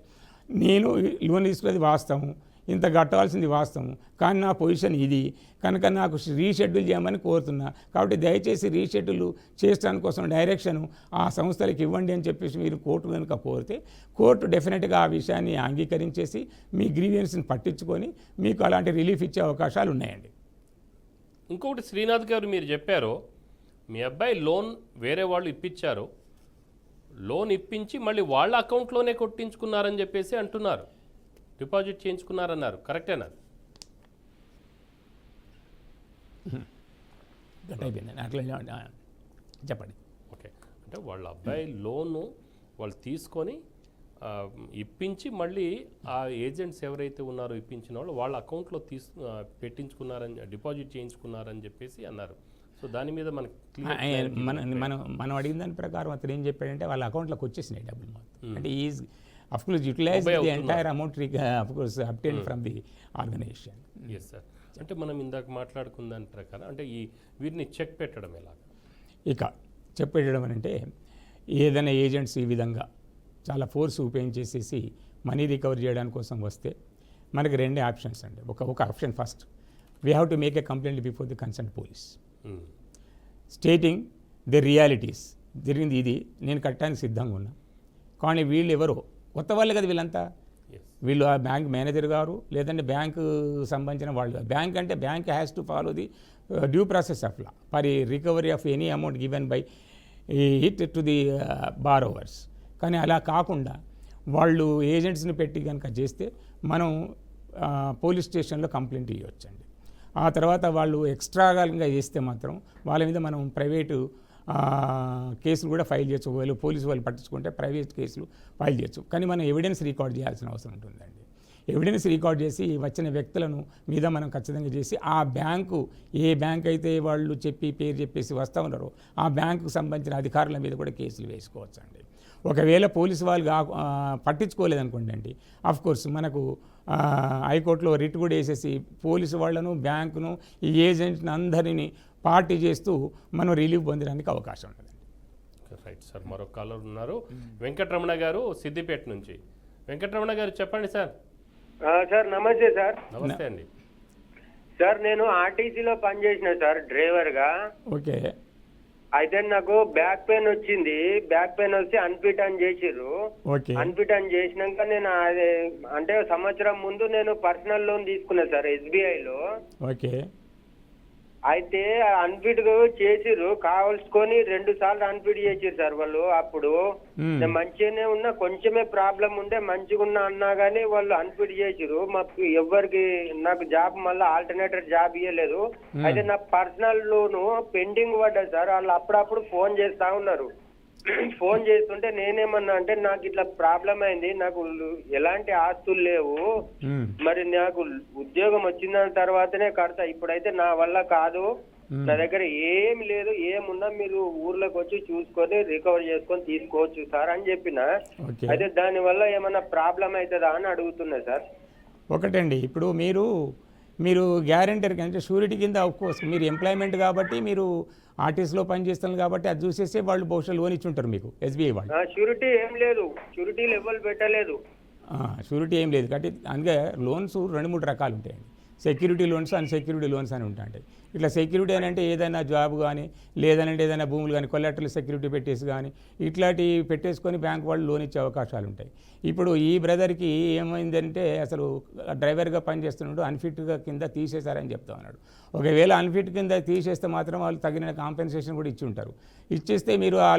నేను లోన్ తీసుకునేది వాస్తవం, ఇంత కట్టాల్సింది వాస్తవం, కానీ నా పొజిషన్ ఇది కనుక నాకు రీషెడ్యూల్ చేయమని కోరుతున్నా, కాబట్టి దయచేసి రీషెడ్యూల్ చేయడానికి కోసం డైరెక్షన్ ఆ సంస్థలకు ఇవ్వండి అని చెప్పేసి మీరు కోర్టు కనుక కోరితే కోర్టు డెఫినెట్గా ఆ విషయాన్ని అంగీకరించేసి మీ గ్రీవియన్స్ని పట్టించుకొని మీకు అలాంటి రిలీఫ్ ఇచ్చే అవకాశాలు ఉన్నాయండి. ఇంకొకటి శ్రీనాథ్ గారు మీరు చెప్పారు మీ అబ్బాయి లోన్ వేరే వాళ్ళు ఇప్పించారు, లోన్ ఇప్పించి మళ్ళీ వాళ్ళ అకౌంట్లోనే కొట్టించుకున్నారని చెప్పేసి అంటున్నారు, డిపాజిట్ చేయించుకున్నారన్నారు, కరెక్టేనా? చెప్పండి. ఓకే, అంటే వాళ్ళ అబ్బాయి లోను వాళ్ళు తీసుకొని ఇప్పించి మళ్ళీ ఆ ఏజెంట్స్ ఎవరైతే ఉన్నారో ఇప్పించిన వాళ్ళు వాళ్ళ అకౌంట్లో పెట్టించుకున్నారని డిపాజిట్ చేయించుకున్నారని చెప్పేసి అన్నారు. సో దాని మీద మనకి మనం అడిగిన దాని ప్రకారం అతను ఏం చెప్పాడంటే వాళ్ళ అకౌంట్లోకి వచ్చేసినాయి డబ్బులు మొత్తం. అంటే is of course utilize the entire amount of course obtained from the organization. Yes sir. అంటే మనం ఇందాక మాట్లాడుకున్న దాని ప్రకారం అంటే ఈ వీరిని చెక్ పెట్టడం ఎలాగా? ఇక చెప్పేయడం అంటే ఏదైనా ఏజెంట్స్ ఈ విధంగా చాలా ఫోర్స్ ఉపయోగించేసేసి మనీ రికవర్ చేయడానికి కోసం వస్తే మనకి రెండే ఆప్షన్స్ అండి. ఒక option first, we have to make a complaint before the concern police stating the realities. జరిగింది ఇది, నేను కట్టడానికి సిద్ధంగా ఉన్నా. కానీ వీళ్ళు ఎవరో కొత్త వాళ్ళే కదా వీళ్ళంతా. వీళ్ళు ఆ బ్యాంక్ మేనేజర్ గారు లేదంటే బ్యాంకు సంబంధించిన వాళ్ళు. బ్యాంక్ అంటే bank has to follow the due process of law for recovery of any amount given by it to the borrowers. కానీ అలా కాకుండా వాళ్ళు ఏజెంట్స్ని పెట్టి కనుక చేస్తే మనం పోలీస్ స్టేషన్లో కంప్లైంట్ ఇవ్వచ్చండి. ఆ తర్వాత వాళ్ళు ఎక్స్ట్రాగా చేస్తే మాత్రం వాళ్ళ మీద మనం ప్రైవేటు కేసులు కూడా ఫైల్ చేయొచ్చు. ఒకవేళ పోలీసు వాళ్ళు పట్టించుకుంటే ప్రైవేట్ కేసులు ఫైల్ చేయొచ్చు. కానీ మనం ఎవిడెన్స్ రికార్డ్ చేయాల్సిన అవసరం ఉంటుందండి. ఎవిడెన్స్ రికార్డ్ చేసి వచ్చిన వ్యక్తులను మీద మనం ఖచ్చితంగా చేసి ఆ బ్యాంకు ఏ బ్యాంక్ అయితే వాళ్ళు పేరు చెప్పేసి వస్తూ ఉన్నారో ఆ బ్యాంకుకు సంబంధించిన అధికారుల మీద కూడా కేసులు వేసుకోవచ్చు అండి. ఒకవేళ పోలీసు వాళ్ళు పట్టించుకోలేదనుకోండి అండి, కోర్స్ మనకు హైకోర్టులో రిట్ కూడా వేసేసి పోలీసు వాళ్ళను బ్యాంకును ఈ ఏజెంట్ని అందరినీ పార్టీ చేస్తూ మనం రిలీఫ్ పొందడానికి అవకాశం ఉంటుంది. రైట్ సార్, మరొక కాలర్ ఉన్నారు, వెంకటరమణ గారు సిద్దిపేట నుంచి. వెంకటరమణ గారు చెప్పండి సార్. సార్ నమస్తే సార్. నమస్తే అండి సార్. నేను ఆర్టీసీలో పనిచేసిన సార్ డ్రైవర్గా. ఓకే. అయితే నాకు బ్యాక్ పెయిన్ వచ్చింది. బ్యాక్ పెయిన్ వచ్చి అన్ఫిట్ అని చేసిర్రు. అన్ఫిట్ అని చేసినాక నేను అంటే సంవత్సరం ముందు నేను పర్సనల్ లోన్ తీసుకున్నా సార్ SBIలో. ఓకే. అయితే అన్ఫిట్ చేసిర్రు, కావాల్సుకొని 2 సార్లు అన్ఫిట్ చేసిర్రు సార్ వాళ్ళు. అప్పుడు నేను మంచిగానే ఉన్నా, కొంచెమే ప్రాబ్లం ఉండే, మంచిగా ఉన్నా అన్నా గానీ వాళ్ళు అన్ఫిట్ చేసిర్రు. మాకు ఎవరికి నాకు జాబ్ మళ్ళీ ఆల్టర్నేటివ్ జాబ్ ఇవ్వలేదు. అయితే నా పర్సనల్ లోను పెండింగ్ పడ్డది సార్. వాళ్ళు అప్పుడప్పుడు ఫోన్ చేస్తా ఉన్నారు. ఫోన్ చేస్తుంటే నేనేమన్నా అంటే నాకు ఇట్లా ప్రాబ్లం అయింది, నాకు ఎలాంటి ఆస్తులు లేవు, మరి నాకు ఉద్యోగం వచ్చిన తర్వాతనే కడతా, ఇప్పుడైతే నా వల్ల కాదు, నా దగ్గర ఏమి లేదు, ఏమున్నా మీరు ఊర్లోకి వచ్చి చూసుకొని రికవర్ చేసుకొని తీసుకోవచ్చు సార్ అని చెప్పిన. అయితే దాని వల్ల ఏమన్నా ప్రాబ్లం అవుతుందా అని అడుగుతున్నా సార్. ఒకటండి, ఇప్పుడు మీరు గ్యారెంటర్ అంటే షూరిటీ కింద కోర్స్ మీరు ఎంప్లాయ్మెంట్ కాబట్టి మీరు ఆర్టీసీలో పనిచేస్తున్నారు కాబట్టి అది చూసేసి వాళ్ళు బహుశా లోన్ ఇచ్చుంటారు మీకు SBI వాళ్ళు. షూరిటీ ఏం లేదు, షూరిటీ లెవెల్ పెట్టలేదు. షూరిటీ ఏం లేదు కాబట్టి అందుకే లోన్స్ 2-3 రకాలు ఉంటాయండి. సెక్యూరిటీ లోన్స్, అన్సెక్యూరిటీ లోన్స్ అని ఉంటాయి. ఇట్లా సెక్యూరిటీ అని అంటే ఏదైనా జాబ్ కానీ లేదనంటే ఏదైనా భూములు కానీ కొలాటరల్ సెక్యూరిటీ పెట్టేసి కానీ ఇట్లాంటివి పెట్టేసుకొని బ్యాంక్ వాళ్ళు లోన్ ఇచ్చే అవకాశాలు ఉంటాయి. ఇప్పుడు ఈ బ్రదర్కి ఏమైందంటే అసలు డ్రైవర్గా పనిచేస్తున్నాడు, అన్ఫిట్గా కింద తీసేశారని చెప్తా ఉన్నాడు. ఒకవేళ అన్ఫిట్ కింద తీసేస్తే మాత్రం వాళ్ళు తగిన కాంపెన్సేషన్ కూడా ఇచ్చి ఉంటారు. ఇచ్చేస్తే మీరు ఆ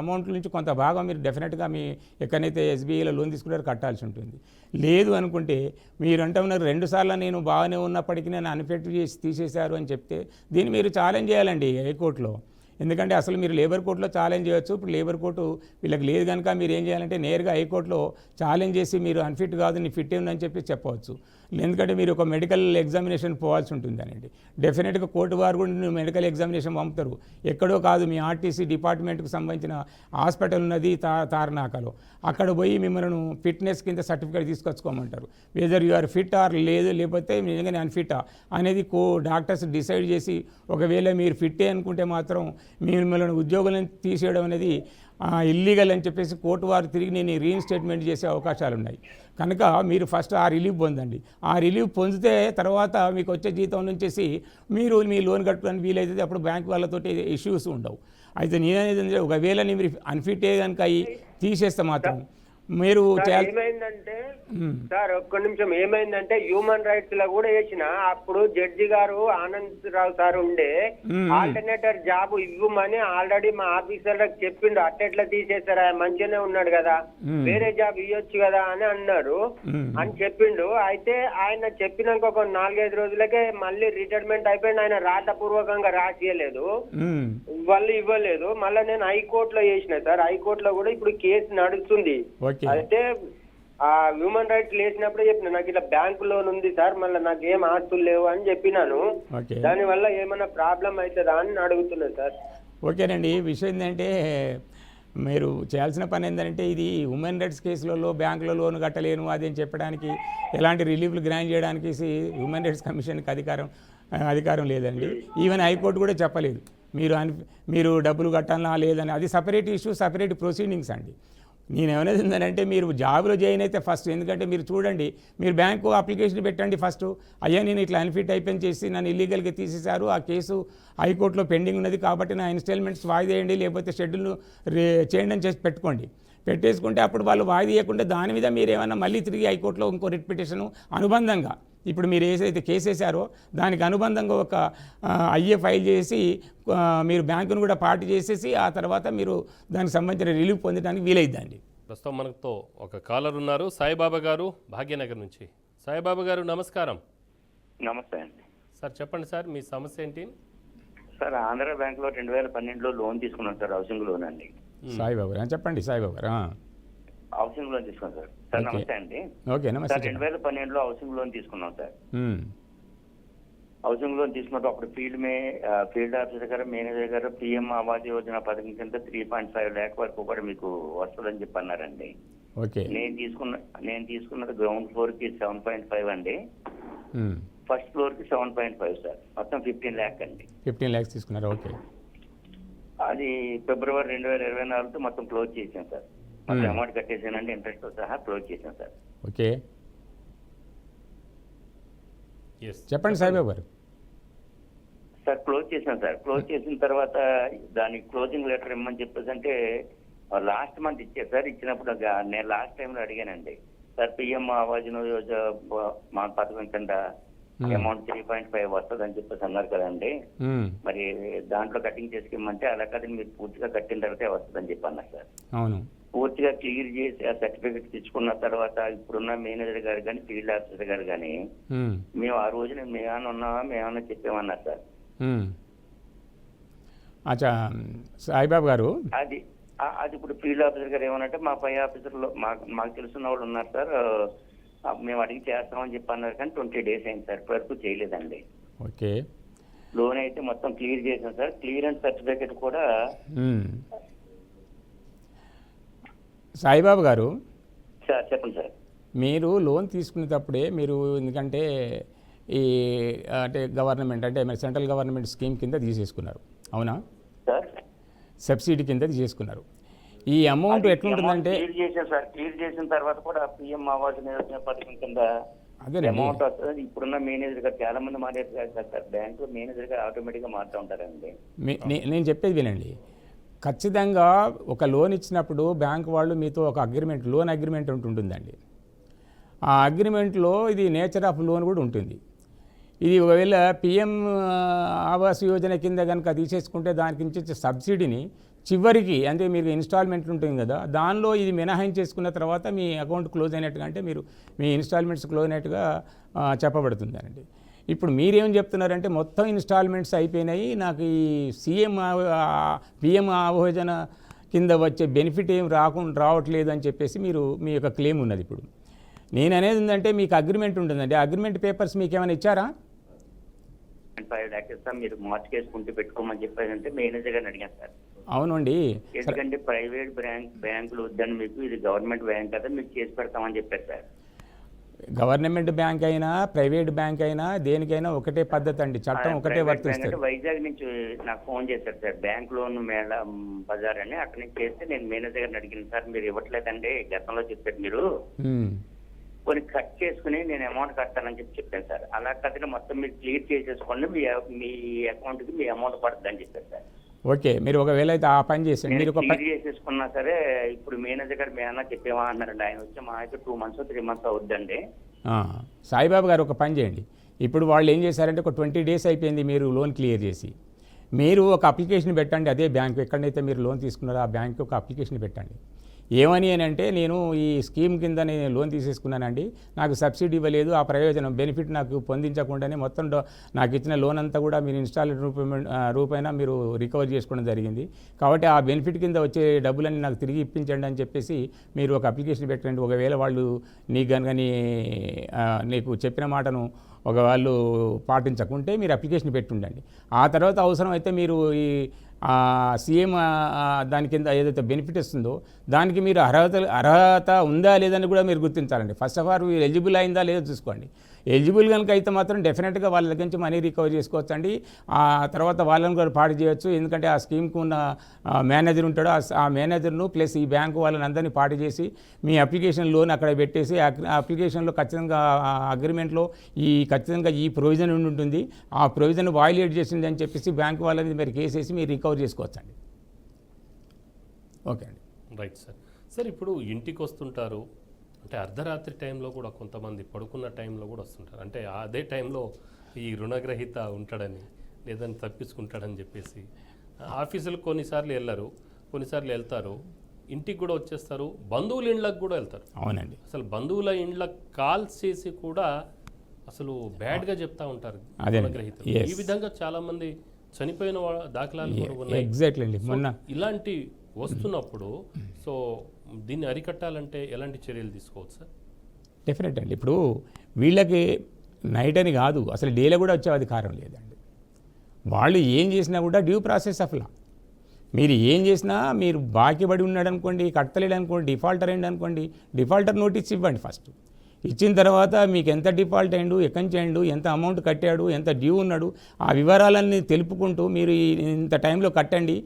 అమౌంట్ నుంచి కొంత భాగం మీరు డెఫినెట్గా మీ ఎక్కడైతే SBIలో లోన్ తీసుకున్నారో కట్టాల్సి ఉంటుంది. లేదు అనుకుంటే మీరు అంటున్నారు 2 సార్లు నేను బాగానే ఉన్నప్పటికీ నేను అన్ఫిట్ చేసి తీసేశారు అని చెప్తే దీన్ని మీరు ఛాలెంజ్ చేయాలండి హైకోర్టులో. ఎందుకంటే అసలు మీరు లేబర్ కోర్టులో ఛాలెంజ్ చేయొచ్చు. ఇప్పుడు లేబర్ కోర్టు వీళ్ళకి లేదు కనుక మీరు ఏం చేయాలంటే నేరుగా హైకోర్టులో ఛాలెంజ్ చేసి మీరు అన్ఫిట్ కాదు నీ ఫిట్ ఉందని చెప్పి చెప్పవచ్చు. ఎందుకంటే మీరు ఒక మెడికల్ ఎగ్జామినేషన్ పోవాల్సి ఉంటుందనండి. డెఫినెట్గా కోర్టు వారు కూడా మెడికల్ ఎగ్జామినేషన్ పంపుతారు. ఎక్కడో కాదు, మీ ఆర్టీసీ డిపార్ట్మెంట్కి సంబంధించిన హాస్పిటల్ ఉన్నది తారనాకలో, అక్కడ పోయి మిమ్మల్ని ఫిట్నెస్ కింద సర్టిఫికేట్ తీసుకొచ్చుకోమంటారు. Whether you are fit or లేదు, లేకపోతే నిజంగానే అన్ఫిటా అనేది డాక్టర్స్ డిసైడ్ చేసి ఒకవేళ మీరు ఫిట్టే అనుకుంటే మాత్రం మిమ్మల్ని ఉద్యోగులను తీసేయడం అనేది ఇల్లీగల్ అని చెప్పేసి కోర్టు వారు తిరిగి నేను రీఇన్స్టేట్మెంట్ చేసే అవకాశాలు ఉన్నాయి. కనుక మీరు ఫస్ట్ ఆ రిలీఫ్ పొందండి. ఆ రిలీఫ్ పొందితే తర్వాత మీకు వచ్చే జీతం నుంచేసి మీరు మీ లోన్ కట్టుకోవడానికి వీలైతే అప్పుడు బ్యాంక్ వాళ్ళతోటి ఇష్యూస్ ఉండవు. అయితే నేనేది ఒకవేళ మీరు అన్ఫిట్ కనుక అయ్యి తీసేస్తే మాత్రం మీరు ఏమైందంటే సార్ ఒక్క నిమిషం, ఏమైందంటే హ్యూమన్ రైట్స్ లో కూడా వేసిన అప్పుడు జడ్జి గారు ఆనంద్ రావు సార్ ఉండే ఆల్టర్నేటర్ జాబ్ ఇవ్వమని ఆల్రెడీ మా ఆఫీసర్లకు చెప్పిండు. అట్టెట్లా తీసేస్తారా, మంచిగానే ఉన్నాడు కదా, వేరే జాబ్ ఇవ్వచ్చు కదా అని అన్నారు అని చెప్పిండు. అయితే ఆయన చెప్పినాక ఒక 4-5 రోజులకే మళ్ళీ రిటైర్మెంట్ అయిపోయింది. ఆయన రాతపూర్వకంగా రాసియలేదు, వాళ్ళు ఇవ్వలేదు. మళ్ళీ నేను హైకోర్టులో చేసిన సార్. హైకోర్టులో కూడా ఇప్పుడు కేసు నడుస్తుంది. అయితే ఆ హ్యూమన్ రైట్స్ లేచినప్పుడే చెప్పిన నాకు ఇట్లా బ్యాంకు లోన్ ఉంది సార్, మళ్ళీ నాకు ఏం ఆస్తులు లేవు అని చెప్పినాను. దానివల్ల ఏమైనా ప్రాబ్లం అవుతుందా అని అడుగుతున్నా సార్. ఓకేనండి, విషయం ఏంటంటే మీరు చేయాల్సిన పని ఏంటంటే ఇది హ్యూమన్ రైట్స్ కేసులలో బ్యాంకులో లోన్ కట్టలేను అది అని చెప్పడానికి ఎలాంటి రిలీఫ్లు గ్రాంట్ చేయడానికి హ్యూమన్ రైట్స్ కమిషన్కి అధికారం లేదండి. ఈవెన్ హైకోర్టు కూడా చెప్పలేదు. మీరు డబ్బులు కట్టాలా లేదని అది సపరేట్ ఇష్యూ, సపరేట్ ప్రొసీడింగ్స్ అండి. నేను ఏమనేది ఏంటంటే మీరు జాబ్లో జాయిన్ అయితే ఫస్ట్, ఎందుకంటే మీరు చూడండి, మీరు బ్యాంకు అప్లికేషన్ పెట్టండి ఫస్ట్. అయ్యా నేను ఇట్లా అన్ఫిట్ అయిపోయి చేసి నన్ను ఇల్లీగల్గా తీసేశారు, ఆ కేసు హైకోర్టులో పెండింగ్ ఉన్నది కాబట్టి నా ఇన్స్టాల్మెంట్స్ వాయిదేయండి, లేకపోతే షెడ్యూల్ చేయండి అని చేసి పెట్టుకోండి. పెట్టేసుకుంటే అప్పుడు వాళ్ళు వాయిదేయకుండా దాని మీద మీరు ఏమన్నా మళ్ళీ తిరిగి హైకోర్టులో ఇంకో రిట్ పిటిషన్ అనుబంధంగా, ఇప్పుడు మీరు ఏదైతే కేసు వేసారో దానికి అనుబంధంగా ఒక ఐఏ ఫైల్ చేసి మీరు బ్యాంకును కూడా పార్టీ చేసేసి ఆ తర్వాత మీరు దానికి సంబంధించిన రిలీఫ్ పొందడానికి వీలైద్దండి. ప్రస్తుతం మనతో ఒక కాలర్ ఉన్నారు, సాయిబాబా గారు భాగ్యనగర్ నుంచి. సాయిబాబా గారు నమస్కారం. నమస్తే అండి. సార్ చెప్పండి సార్, మీ సమస్య ఏంటి? సార్ ఆంధ్ర బ్యాంక్లో 2012లో లోన్ తీసుకున్నాను సార్, హౌసింగ్ లోన్ అండి. సాయిబాబు గారు చెప్పండి. సాయిబాబు గారు హౌసింగ్ లోన్ తీసుకున్నాను సార్. సార్ నమస్తే అండి. ఓకే నమస్తే. సార్ 2012లో హౌసింగ్ లోన్ తీసుకున్నాం సార్. హౌసింగ్ లోన్ తీసుకున్నప్పుడు అప్పుడు ఫీల్డ్ ఆఫీసర్ గారు, మేనేజర్ గారు పిఎం ఆవాస్ యోజన పథకం కింద 3.5 lakh వరకు కూడా మీకు వస్తుందని చెప్పి అన్నారండి. ఓకే. నేను తీసుకున్నది గ్రౌండ్ ఫ్లోర్ కి 7.5 అండి, ఫస్ట్ ఫ్లోర్ కి 7.5 సార్, మొత్తం 15 lakh అండి. 15 lakhs తీసుకున్నారు. ఓకే. అది ఫిబ్రవరి 2024 మొత్తం క్లోజ్ చేసాను సార్. మొత్తం అమౌంట్ కట్టేసానండి, ఇంట్రెస్ట్ సహా క్లోజ్ చేసాను సార్. ఓకే చెప్పండి సాయిబాబు గారు. సార్ క్లోజ్ చేసాను సార్. క్లోజ్ చేసిన తర్వాత దానికి క్లోజింగ్ లెటర్ ఇమ్మని చెప్పేసి అంటే లాస్ట్ మంత్ ఇచ్చారు సార్. ఇచ్చినప్పుడు నేను లాస్ట్ టైంలో అడిగానండి, సార్ పిఎం ఆవాస్ యోజన మా పథకం కింద అమౌంట్ 3.5 వస్తుంది అని చెప్పేసి అన్నారు కదండి, మరి దాంట్లో కటింగ్ చేసుకెమ్మంటే అలా కాదు, మీరు పూర్తిగా కట్టిన తర్వాతే వస్తుందని చెప్పి అన్నారు సార్. అవును. పూర్తిగా క్లియర్ చేసి ఆ సర్టిఫికెట్ తెచ్చుకున్న తర్వాత ఇప్పుడున్న మేనేజర్ గారు కానీ ఫీల్డ్ ఆఫీసర్ గారు కానీ మేము ఆ రోజున మేమన్నా ఉన్నామా మేమన్నా చెప్పామన్నారు సార్. అచ్చా సాయిబాబు గారు, అది ఇప్పుడు ఫీల్డ్ ఆఫీసర్ గారు ఏమనంటే మా పై ఆఫీసర్లో మాకు తెలుసున్న వాళ్ళు ఉన్నారు సార్, మేము అడిగి చేస్తామని చెప్పి అన్నారు, కానీ 20 days అయింది సార్, ఇప్పటివరకు చేయలేదండి. ఓకే. లోన్ అయితే మొత్తం క్లియర్ చేసాం సార్. క్లియరెన్స్ సర్టిఫికెట్ కూడా. సాయిబాబు గారు సార్ చెప్పండి సార్. మీరు లోన్ తీసుకునేటప్పుడే మీరు, ఎందుకంటే ఈ అంటే గవర్నమెంట్ అంటే సెంట్రల్ గవర్నమెంట్ స్కీమ్ కింద తీసేసుకున్నారు, అవునా సార్? సబ్సిడీ కింద తీసుకున్నారు. ఈ అమౌంట్ ఎట్లుంటుందంటే క్లియర్ చేసిన తర్వాత కూడా పిఎం ఆవాస్ యోజన పథకం కింద అమౌంట్ వస్తుంది. ఇప్పుడున్న మేనేజర్ గారు చాలా మంది మాట్లాడారు సార్, బ్యాంక్ మేనేజర్ గారు ఆటోమేటిక్ గా మారుతూ ఉంటారండి. నేను చెప్పేది వినండి. ఖచ్చితంగా ఒక లోన్ ఇచ్చినప్పుడు బ్యాంక్ వాళ్ళు మీతో ఒక అగ్రిమెంట్, లోన్ అగ్రిమెంట్ ఉంటుందండి. ఆ అగ్రిమెంట్లో ఇది నేచర్ ఆఫ్ లోన్ కూడా ఉంటుంది. ఇది ఒకవేళ పిఎం ఆవాస్ యోజన కింద కనుక తీసేసుకుంటే దానికి నుంచి సబ్సిడీని చివరికి, అంటే మీరు ఇన్స్టాల్మెంట్ ఉంటుంది కదా, దానిలో ఇది మినహాయించేసుకున్న తర్వాత మీ అకౌంట్ క్లోజ్ అయినట్టుగా, అంటే మీరు మీ ఇన్స్టాల్మెంట్స్ క్లోజ్ అయినట్టుగా చెప్పబడుతుందండి. ఇప్పుడు మీరేం చెప్తున్నారంటే మొత్తం ఇన్స్టాల్మెంట్స్ అయిపోయినాయి, నాకు ఈ పిఎం ఆయోజన కింద వచ్చే బెనిఫిట్ ఏం రావట్లేదు అని చెప్పేసి మీరు మీ యొక్క క్లెయిమ్ ఉన్నది. ఇప్పుడు నేను అనేది ఏంటంటే మీకు అగ్రిమెంట్ ఉంటుందండి, అగ్రిమెంట్ పేపర్స్ మీకు ఏమైనా ఇచ్చారా? 5 lakhs మీరు మార్చుకేసుకుంటూ పెట్టుకోమని చెప్పారంటే మేనేజర్ గారిని అడిగాను సార్. అవునండి. ఎందుకంటే ప్రైవేట్ బ్యాంకులు వద్దని, మీకు ఇది గవర్నమెంట్ బ్యాంక్ కదా, మీకు చేసి పెడతామని చెప్పారు సార్. గవర్నమెంట్ బ్యాంక్ అయినా ప్రైవేట్ బ్యాంక్ అయినా దేనికైనా ఒకటే పద్ధతి అండి, చట్టం ఒకటే వర్తిస్తుంది. వైజాగ్ నుంచి నాకు ఫోన్ చేశారు సార్, బ్యాంక్ లోన్ మేళ బజార్ అని, అక్కడి నుంచి చేస్తే నేను మేనేజర్ గారిని అడిగిన, సార్ మీరు ఇవ్వట్లేదండి, గతంలో చెప్పారు మీరు, కొన్ని కట్ చేసుకుని నేను అమౌంట్ కట్టాలని చెప్పాను సార్. అలా కట్టిన మొత్తం మీరు క్లియర్ చేసేసుకోండి, మీ అకౌంట్కి మీ అమౌంట్ పడుతుంది అని చెప్పారు సార్. ఓకే, మీరు ఒకవేళ అయితే ఆ పని చేసండి, మీరు క్లియర్ చేసేసుకున్నా సరే. ఇప్పుడు మేనేజర్ గారు మేమన్నా చెప్పేవా అన్నారండి, ఆయన వచ్చి మా అయితే 2 months 3 months అవుద్దండి. సాయిబాబు గారు ఒక పని చేయండి, ఇప్పుడు వాళ్ళు ఏం చేశారంటే ఒక 20 days అయిపోయింది మీరు లోన్ క్లియర్ చేసి, మీరు ఒక అప్లికేషన్ పెట్టండి, అదే బ్యాంకు ఎక్కడైతే మీరు లోన్ తీసుకున్నారో ఆ బ్యాంకు ఒక అప్లికేషన్ పెట్టండి. ఏమని అంటే, నేను ఈ స్కీమ్ కింద నేను లోన్ తీసేసుకున్నానండి, నాకు సబ్సిడీ ఇవ్వలేదు, ఆ ప్రయోజనం బెనిఫిట్ నాకు పొందించకుండానే మొత్తం నాకు ఇచ్చిన లోన్ అంతా కూడా మీరు ఇన్స్టాల్మెంట్ రూపైనా మీరు రికవర్ చేసుకోవడం జరిగింది, కాబట్టి ఆ బెనిఫిట్ కింద వచ్చే డబ్బులన్నీ నాకు తిరిగి ఇప్పించండి అని చెప్పేసి మీరు ఒక అప్లికేషన్ పెట్టండి. ఒకవేళ వాళ్ళు నీకు కనుక నీకు చెప్పిన మాటను ఒకవేళ పాటించకుంటే మీరు అప్లికేషన్ పెట్టుండండి. ఆ తర్వాత అవసరం అయితే మీరు ఈ సీఎం దాని కింద ఏదైతే బెనిఫిట్ ఇస్తుందో దానికి మీరు అర్హత ఉందా లేదని కూడా మీరు గుర్తించాలండి. ఫస్ట్ ఆఫ్ ఆల్ మీరు ఎలిజిబుల్ అయిందా లేదో చూసుకోండి. ఎలిజిబుల్ కనుక అయితే మాత్రం డెఫినెట్గా వాళ్ళ దగ్గర నుంచి మనీ రికవర్ చేసుకోవచ్చండి. ఆ తర్వాత వాళ్ళని కూడా పాడు చేయొచ్చు. ఎందుకంటే ఆ స్కీమ్కి ఉన్న మేనేజర్ ఉంటాడో ఆ మేనేజర్ను ప్లస్ ఈ బ్యాంకు వాళ్ళని అందరినీ పాడు చేసి మీ అప్లికేషన్ లోన్ అక్కడ పెట్టేసి అప్లికేషన్లో ఖచ్చితంగా అగ్రిమెంట్లో ఖచ్చితంగా ఈ ప్రొవిజన్ ఉంటుంది, ఆ ప్రొవిజన్ వయలేట్ చేసింది అని చెప్పేసి బ్యాంకు వాళ్ళ మీద మీరు కేసు వేసి మీరు రికవర్ చేసుకోవచ్చండి. ఓకే అండి. Right sir. సార్ ఇప్పుడు ఇంటికి వస్తుంటారు, అంటే అర్ధరాత్రి టైంలో కూడా కొంతమంది పడుకున్న టైంలో కూడా వస్తుంటారు, అంటే అదే టైంలో ఈ రుణగ్రహీత ఉంటాడని లేదని తప్పించుకుంటాడని చెప్పేసి ఆఫీసులకు కొన్నిసార్లు వెళ్ళరు, కొన్నిసార్లు వెళ్తారు, ఇంటికి కూడా వచ్చేస్తారు, బంధువుల ఇండ్లకు కూడా వెళ్తారు. అవునండి. అసలు బంధువుల ఇండ్లకు కాల్స్ చేసి కూడా అసలు బ్యాడ్గా చెప్తా ఉంటారు రుణగ్రహీతలు. ఈ విధంగా చాలామంది చనిపోయిన దాఖలాలు కూడా ఉన్నాయి. ఎగ్జాక్ట్లీ అండి. మొన్న ఇలాంటి వస్తున్నప్పుడు సో దీన్ని అరికట్టాలంటే ఎలాంటి చర్యలు తీసుకోవచ్చు సార్? డెఫినెట్ అండి. ఇప్పుడు వీళ్ళకి నైట్ అని కాదు, అసలు డేలో కూడా వచ్చే అధికారం లేదండి. వాళ్ళు ఏం చేసినా కూడా డ్యూ ప్రాసెస్ ఆఫ్ లా. మీరు ఏం చేసినా, మీరు బాకీ పడి ఉన్నాడు అనుకోండి, కట్టలేడు అనుకోండి, డిఫాల్టర్ అయింది అనుకోండి, డిఫాల్టర్ నోటీస్ ఇవ్వండి ఫస్ట్. ఇచ్చిన తర్వాత మీకు ఎంత డిఫాల్ట్ అయ్యిండు, ఎక్కడి నుంచి అయ్యిండు, ఎంత అమౌంట్ కట్టాడు, ఎంత డ్యూ ఉన్నాడు, ఆ వివరాలన్నీ తెలుపుకుంటూ మీరు ఇంత టైంలో కట్టండి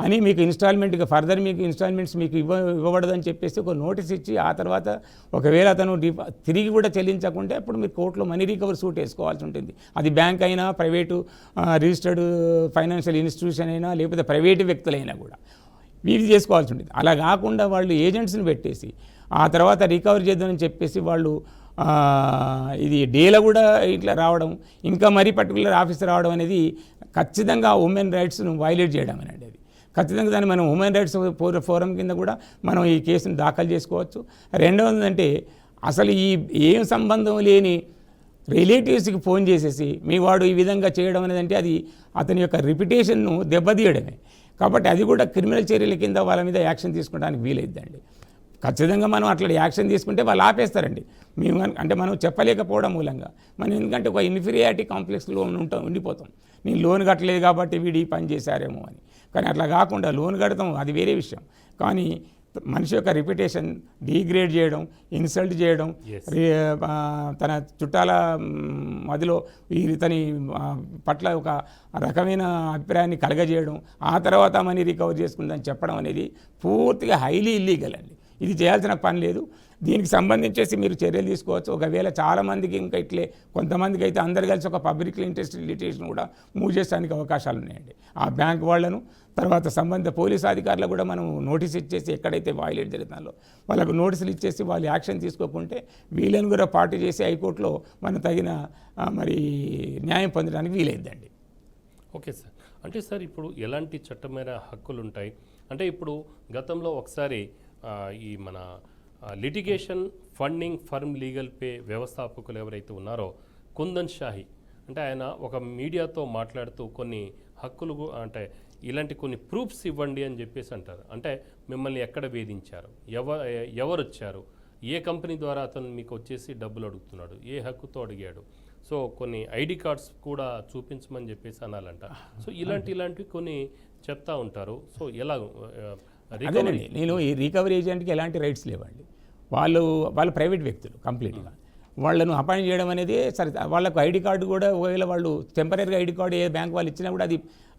అని మీకు ఇన్స్టాల్మెంట్గా ఫర్దర్ మీకు ఇన్స్టాల్మెంట్స్ మీకు ఇవ్వబడదని చెప్పేసి ఒక నోటీస్ ఇచ్చి, ఆ తర్వాత ఒకవేళ అతను తిరిగి కూడా చెల్లించకుంటే అప్పుడు మీరు కోర్టులో మనీ రికవరీ సూట్ వేసుకోవాల్సి ఉంటుంది. అది బ్యాంక్ అయినా, ప్రైవేటు రిజిస్టర్డ్ ఫైనాన్షియల్ ఇన్స్టిట్యూషన్ అయినా, లేకపోతే ప్రైవేటు వ్యక్తులైనా కూడా ఇవి చేసుకోవాల్సి ఉంటుంది. అలా కాకుండా వాళ్ళు ఏజెంట్స్ని పెట్టేసి ఆ తర్వాత రికవరీ చేద్దామని చెప్పేసి వాళ్ళు ఇది డేలో కూడా ఇట్లా రావడం, ఇంకా మరీ పర్టికులర్ ఆఫీసర్ రావడం అనేది ఖచ్చితంగా ఉమెన్ రైట్స్ను వైలేట్ చేయడం అనేది. అది ఖచ్చితంగా దాన్ని మనం హ్యూమన్ రైట్స్ ఫోరం కింద కూడా మనం ఈ కేసును దాఖలు చేసుకోవచ్చు. రెండవది అంటే అసలు ఏం సంబంధం లేని రిలేటివ్స్కి ఫోన్ చేసేసి మీ వాడు ఈ విధంగా చేయడం అనేది అంటే అది అతని యొక్క రిప్యుటేషన్ను దెబ్బతీయడమే. కాబట్టి అది కూడా క్రిమినల్ చర్యల కింద వాళ్ళ మీద యాక్షన్ తీసుకోవడానికి వీలైద్దండి. ఖచ్చితంగా మనం అట్లా యాక్షన్ తీసుకుంటే వాళ్ళు ఆపేస్తారండి. మేము అంటే మనం చెప్పలేకపోవడం మూలంగా మనం ఎందుకంటే ఒక ఇన్ఫీరియారిటీ కాంప్లెక్స్లో ఉండిపోతాం. నేను లోన్ కట్టలేదు కాబట్టి వీడి పని చేశారేమో అని. కానీ అట్లా కాకుండా లోన్ కడతాం, అది వేరే విషయం. కానీ మనిషి యొక్క రిప్యుటేషన్ డీగ్రేడ్ చేయడం, ఇన్సల్ట్ చేయడం, తన చుట్టాల మధ్యలో ఇతని పట్ల ఒక రకమైన అభిప్రాయాన్ని కలగజేయడం, ఆ తర్వాత మనీ రికవర్ చేసుకుందని చెప్పడం అనేది పూర్తిగా హైలీ ఇల్లీగల్ అండి. ఇది చేయాల్సిన పని లేదు. దీనికి సంబంధించేసి మీరు చర్యలు తీసుకోవచ్చు. ఒకవేళ చాలామందికి ఇంకా ఇట్లే కొంతమందికి అయితే అందరు కలిసి ఒక పబ్లిక్ ఇంట్రెస్ట్ లిటిగేషన్ కూడా మూవ్ చేసడానికి అవకాశాలు ఉన్నాయండి. ఆ బ్యాంక్ వాళ్ళను తర్వాత సంబంధిత పోలీసు అధికారులు కూడా మనం నోటీస్ ఇచ్చేసి ఎక్కడైతే వయలేట్ జరుగుతుందో వాళ్ళకు నోటీసులు ఇచ్చేసి వాళ్ళు యాక్షన్ తీసుకోకుంటే వీళ్ళని కూడా పార్టీ చేసి హైకోర్టులో మనం తగిన మరి న్యాయం పొందడానికి వీలైద్దండి. Okay sir. అంటే సార్ ఇప్పుడు ఎలాంటి చట్టమైన హక్కులు ఉంటాయి అంటే ఇప్పుడు గతంలో ఒకసారి ఈ మన litigation funding firm LegalPay వ్యవస్థాపకులు ఎవరైతే ఉన్నారో కుందన్ షాహి అంటే ఆయన ఒక మీడియాతో మాట్లాడుతూ కొన్ని హక్కులు అంటే ఇలాంటి కొన్ని ప్రూఫ్స్ ఇవ్వండి అని చెప్పేసి అంటారు. అంటే మిమ్మల్ని ఎక్కడ వేధించారు, ఎవరు వచ్చారు, ఏ కంపెనీ ద్వారా అతను మీకు వచ్చేసి డబ్బులు అడుగుతున్నాడు, ఏ హక్కుతో అడిగాడు, సో కొన్ని ఐడి కార్డ్స్ కూడా చూపించమని చెప్పేసి అనాలంట. సో ఇలాంటివి కొన్ని చెప్తా ఉంటారు. సో ఎలా అదేనండి, నేను ఈ రికవరీ ఏజెంట్కి ఎలాంటి రైట్స్ లేవండి. వాళ్ళు ప్రైవేట్ వ్యక్తులు కంప్లీట్గా. వాళ్ళను అపాయింట్ చేయడం అనేది సరే, వాళ్ళకు ఐడి కార్డు కూడా ఒకవేళ వాళ్ళు టెంపరీగా ఐడి కార్డు ఏ బ్యాంక్ వాళ్ళు ఇచ్చినా కూడా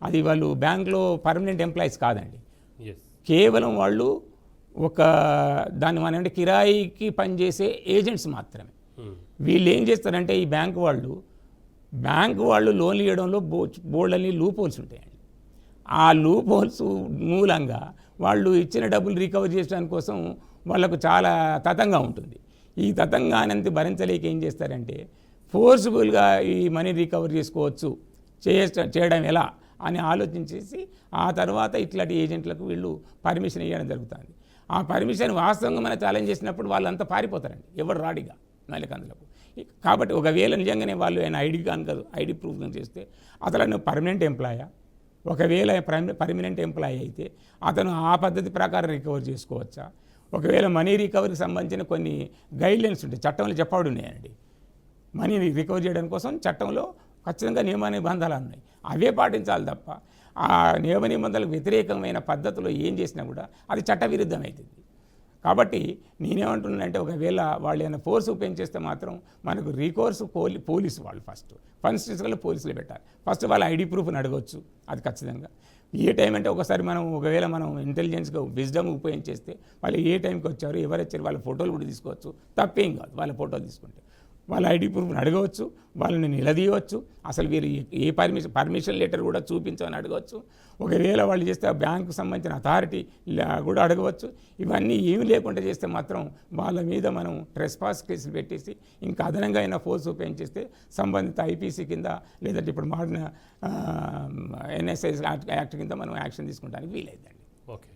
అది వాళ్ళు బ్యాంక్లో పర్మనెంట్ ఎంప్లాయీస్ కాదండి. కేవలం వాళ్ళు దాన్ని మనం అంటే కిరాయికి పనిచేసే ఏజెంట్స్ మాత్రమే. వీళ్ళు ఏం చేస్తారంటే ఈ బ్యాంకు వాళ్ళు లోన్లు ఇవ్వడంలో బోల్డన్ని లూప్ హోల్స్ ఉంటాయండి. ఆ లూప్ హోల్స్ మూలంగా వాళ్ళు ఇచ్చిన డబ్బులు రికవర్ చేయడానికి కోసం వాళ్ళకు చాలా తతంగా ఉంటుంది. ఈ తతంగానంత భరించలేక ఏం చేస్తారంటే ఫోర్స్ఫుల్గా ఈ మనీ రికవర్ చేసుకోవచ్చు, చేయడం ఎలా అని ఆలోచించేసి ఆ తర్వాత ఇట్లాంటి ఏజెంట్లకు వీళ్ళు పర్మిషన్ ఇవ్వడం జరుగుతుంది. ఆ పర్మిషన్ వాస్తవంగా మనం ఛాలెంజ్ చేసినప్పుడు వాళ్ళంతా పారిపోతారండి, ఎవరు రాడిగా నలికందులకు. కాబట్టి ఒకవేళ నిజంగానే వాళ్ళు ఆయన ఐడి ప్రూఫ్ చేస్తే అతను పర్మనెంట్ ఎంప్లాయా, ఒకవేళ పర్మనెంట్ ఎంప్లాయీ అయితే అతను ఆ పద్ధతి ప్రకారం రికవర్ చేసుకోవచ్చా, ఒకవేళ మనీ రికవరీకి సంబంధించిన కొన్ని గైడ్లైన్స్ ఉంటాయి, చట్టంలో చెప్పబడి ఉన్నాయండి. మనీ రికవర్ చేయడం కోసం చట్టంలో ఖచ్చితంగా నియమ నిబంధనలు ఉన్నాయి, అవే పాటించాలి తప్ప ఆ నియమ నిబంధనలకు వ్యతిరేకమైన పద్ధతిలో ఏం చేసినా కూడా అది చట్టవిరుద్ధం అవుతుంది. కాబట్టి నేనేమంటున్నానంటే ఒకవేళ వాళ్ళు ఏమైనా ఫోర్స్ ఉపయోగించేస్తే మాత్రం మనకు రీకోర్స్ పోలీసు వాళ్ళు ఫస్ట్ తీసుకెళ్ళి పోలీసులు పెట్టాలి. ఫస్ట్ వాళ్ళ ఐడి ప్రూఫ్ని అడగవచ్చు, అది ఖచ్చితంగా. ఏ టైం అంటే ఒకవేళ మనం ఇంటెలిజెన్స్గా విజ్డమ్ ఉపయోగించేస్తే వాళ్ళు ఏ టైంకి వచ్చారు, ఎవరు వచ్చారు, వాళ్ళ ఫోటోలు కూడా తీసుకోవచ్చు, తప్పేం కాదు. వాళ్ళ ఫోటోలు తీసుకుంటే వాళ్ళ ఐడి ప్రూఫ్ని అడగవచ్చు, వాళ్ళని నిలదీయవచ్చు, అసలు వీరు ఏ పర్మిషన్ లెటర్ కూడా చూపించమని అడగవచ్చు. ఒకవేళ వాళ్ళు చేస్తే ఆ బ్యాంకు సంబంధించిన అథారిటీ కూడా అడగవచ్చు. ఇవన్నీ ఏమి లేకుండా చేస్తే మాత్రం వాళ్ళ మీద మనం ట్రెస్పాస్ కేసులు పెట్టేసి ఇంకా అదనంగా అయినా ఫోర్స్ ఉపయోగించేస్తే సంబంధిత ఐపీసీ కింద లేదంటే ఇప్పుడు మారిన ఎన్ఎస్ఐ యాక్ట్ కింద మనం యాక్షన్ తీసుకుంటానికి వీలైందండి. ఓకే,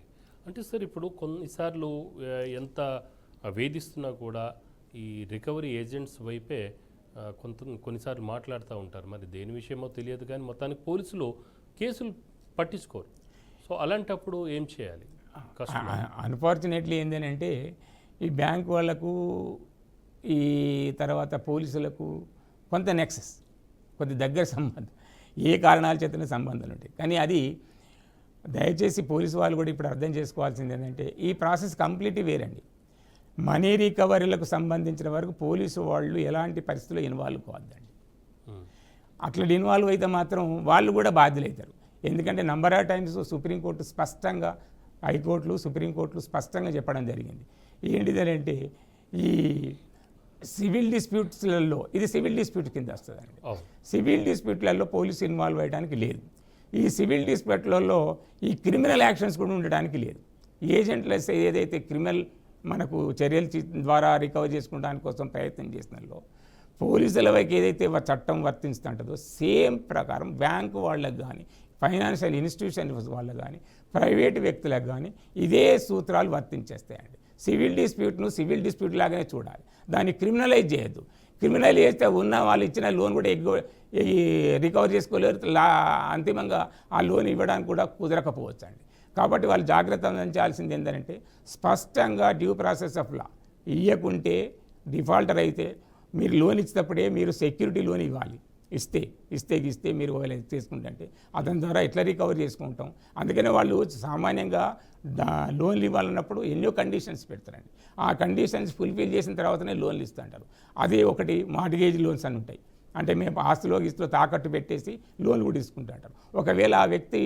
అంటే సార్ ఇప్పుడు కొన్నిసార్లు ఎంత వేధిస్తున్నా కూడా ఈ రికవరీ ఏజెంట్స్ వైపే కొన్నిసార్లు మాట్లాడుతూ ఉంటారు. మరి దేని విషయమో తెలియదు కానీ మొత్తానికి పోలీసులు కేసులు పట్టించుకోరు. సో అలాంటప్పుడు ఏం చేయాలి? అన్ఫార్చునేట్లీ ఏంటంటే ఈ బ్యాంకు వాళ్ళకు ఈ తర్వాత పోలీసులకు కొంత నెక్సెస్, కొద్ది దగ్గర సంబంధం, ఏ కారణాల చేతనే సంబంధాలు ఉంటాయి. కానీ అది దయచేసి పోలీసు వాళ్ళు కూడా ఇప్పుడు అర్థం చేసుకోవాల్సింది ఏంటంటే ఈ ప్రాసెస్ కంప్లీట్లీ వేరండి. మనీ రికవరీలకు సంబంధించిన వరకు పోలీసు వాళ్ళు ఎలాంటి పరిస్థితుల్లో ఇన్వాల్వ్ కావద్దండి. అట్లా ఇన్వాల్వ్ అయితే మాత్రం వాళ్ళు కూడా బాధ్యులవుతారు. ఎందుకంటే నంబర్ ఆఫ్ టైమ్స్ సుప్రీంకోర్టు స్పష్టంగా, హైకోర్టులు సుప్రీంకోర్టులు స్పష్టంగా చెప్పడం జరిగింది. ఏంటిదంటే ఈ సివిల్ డిస్ప్యూట్స్లలో ఇది సివిల్ డిస్ప్యూట్ కింద వస్తుందండి. సివిల్ డిస్ప్యూట్లలో పోలీసు ఇన్వాల్వ్ అయ్యడానికి లేదు. ఈ సివిల్ డిస్ప్యూట్లలో ఈ క్రిమినల్ యాక్షన్స్ కూడా ఉండడానికి లేదు. ఏజెంట్ల ఏదైతే క్రిమినల్ మనకు చర్యల ద్వారా రికవర్ చేసుకోవడానికి కోసం ప్రయత్నం చేసినలో పోలీసుల వైపు ఏదైతే చట్టం వర్తిస్తుంటుందో సేమ్ ప్రకారం బ్యాంకు వాళ్ళకు కానీ, ఫైనాన్షియల్ ఇన్స్టిట్యూషన్ వాళ్ళకు కానీ, ప్రైవేటు వ్యక్తులకు కానీ ఇదే సూత్రాలు వర్తించేస్తాయండి. సివిల్ డిస్ప్యూట్ను సివిల్ డిస్ప్యూట్ లాగానే చూడాలి, దాన్ని క్రిమినలైజ్ చేయొద్దు. క్రిమినల్ చేస్తే ఉన్న వాళ్ళు ఇచ్చిన లోన్ కూడా రికవర్ చేసుకోలేరు, అంతిమంగా ఆ లోన్ ఇవ్వడానికి కూడా కుదరకపోవచ్చు అండి. కాబట్టి వాళ్ళు జాగ్రత్త వహించాల్సింది ఏంటంటే స్పష్టంగా డ్యూ ప్రాసెస్ ఆఫ్ లా ఇవ్వకుంటే డిఫాల్టర్ అయితే మీరు లోన్ ఇచ్చేటప్పుడే మీరు సెక్యూరిటీ లోన్ ఇవ్వాలి. ఇస్తే మీరు తీసుకుంటే అతని ద్వారా ఎట్లా రికవర్ చేసుకుంటాం. అందుకనే వాళ్ళు సామాన్యంగా లోన్లు ఇవ్వాలన్నప్పుడు ఎన్నో కండిషన్స్ పెడతారండి. ఆ కండిషన్స్ ఫుల్ఫిల్ చేసిన తర్వాతనే లోన్లు ఇస్తుంటారు. అదే ఒకటి మార్ట్గేజ్ లోన్స్ అని ఉంటాయి, అంటే మేము ఆస్తిలో తాకట్టు పెట్టేసి లోన్లు కూడా తీసుకుంటుంటారు. ఒకవేళ ఆ వ్యక్తి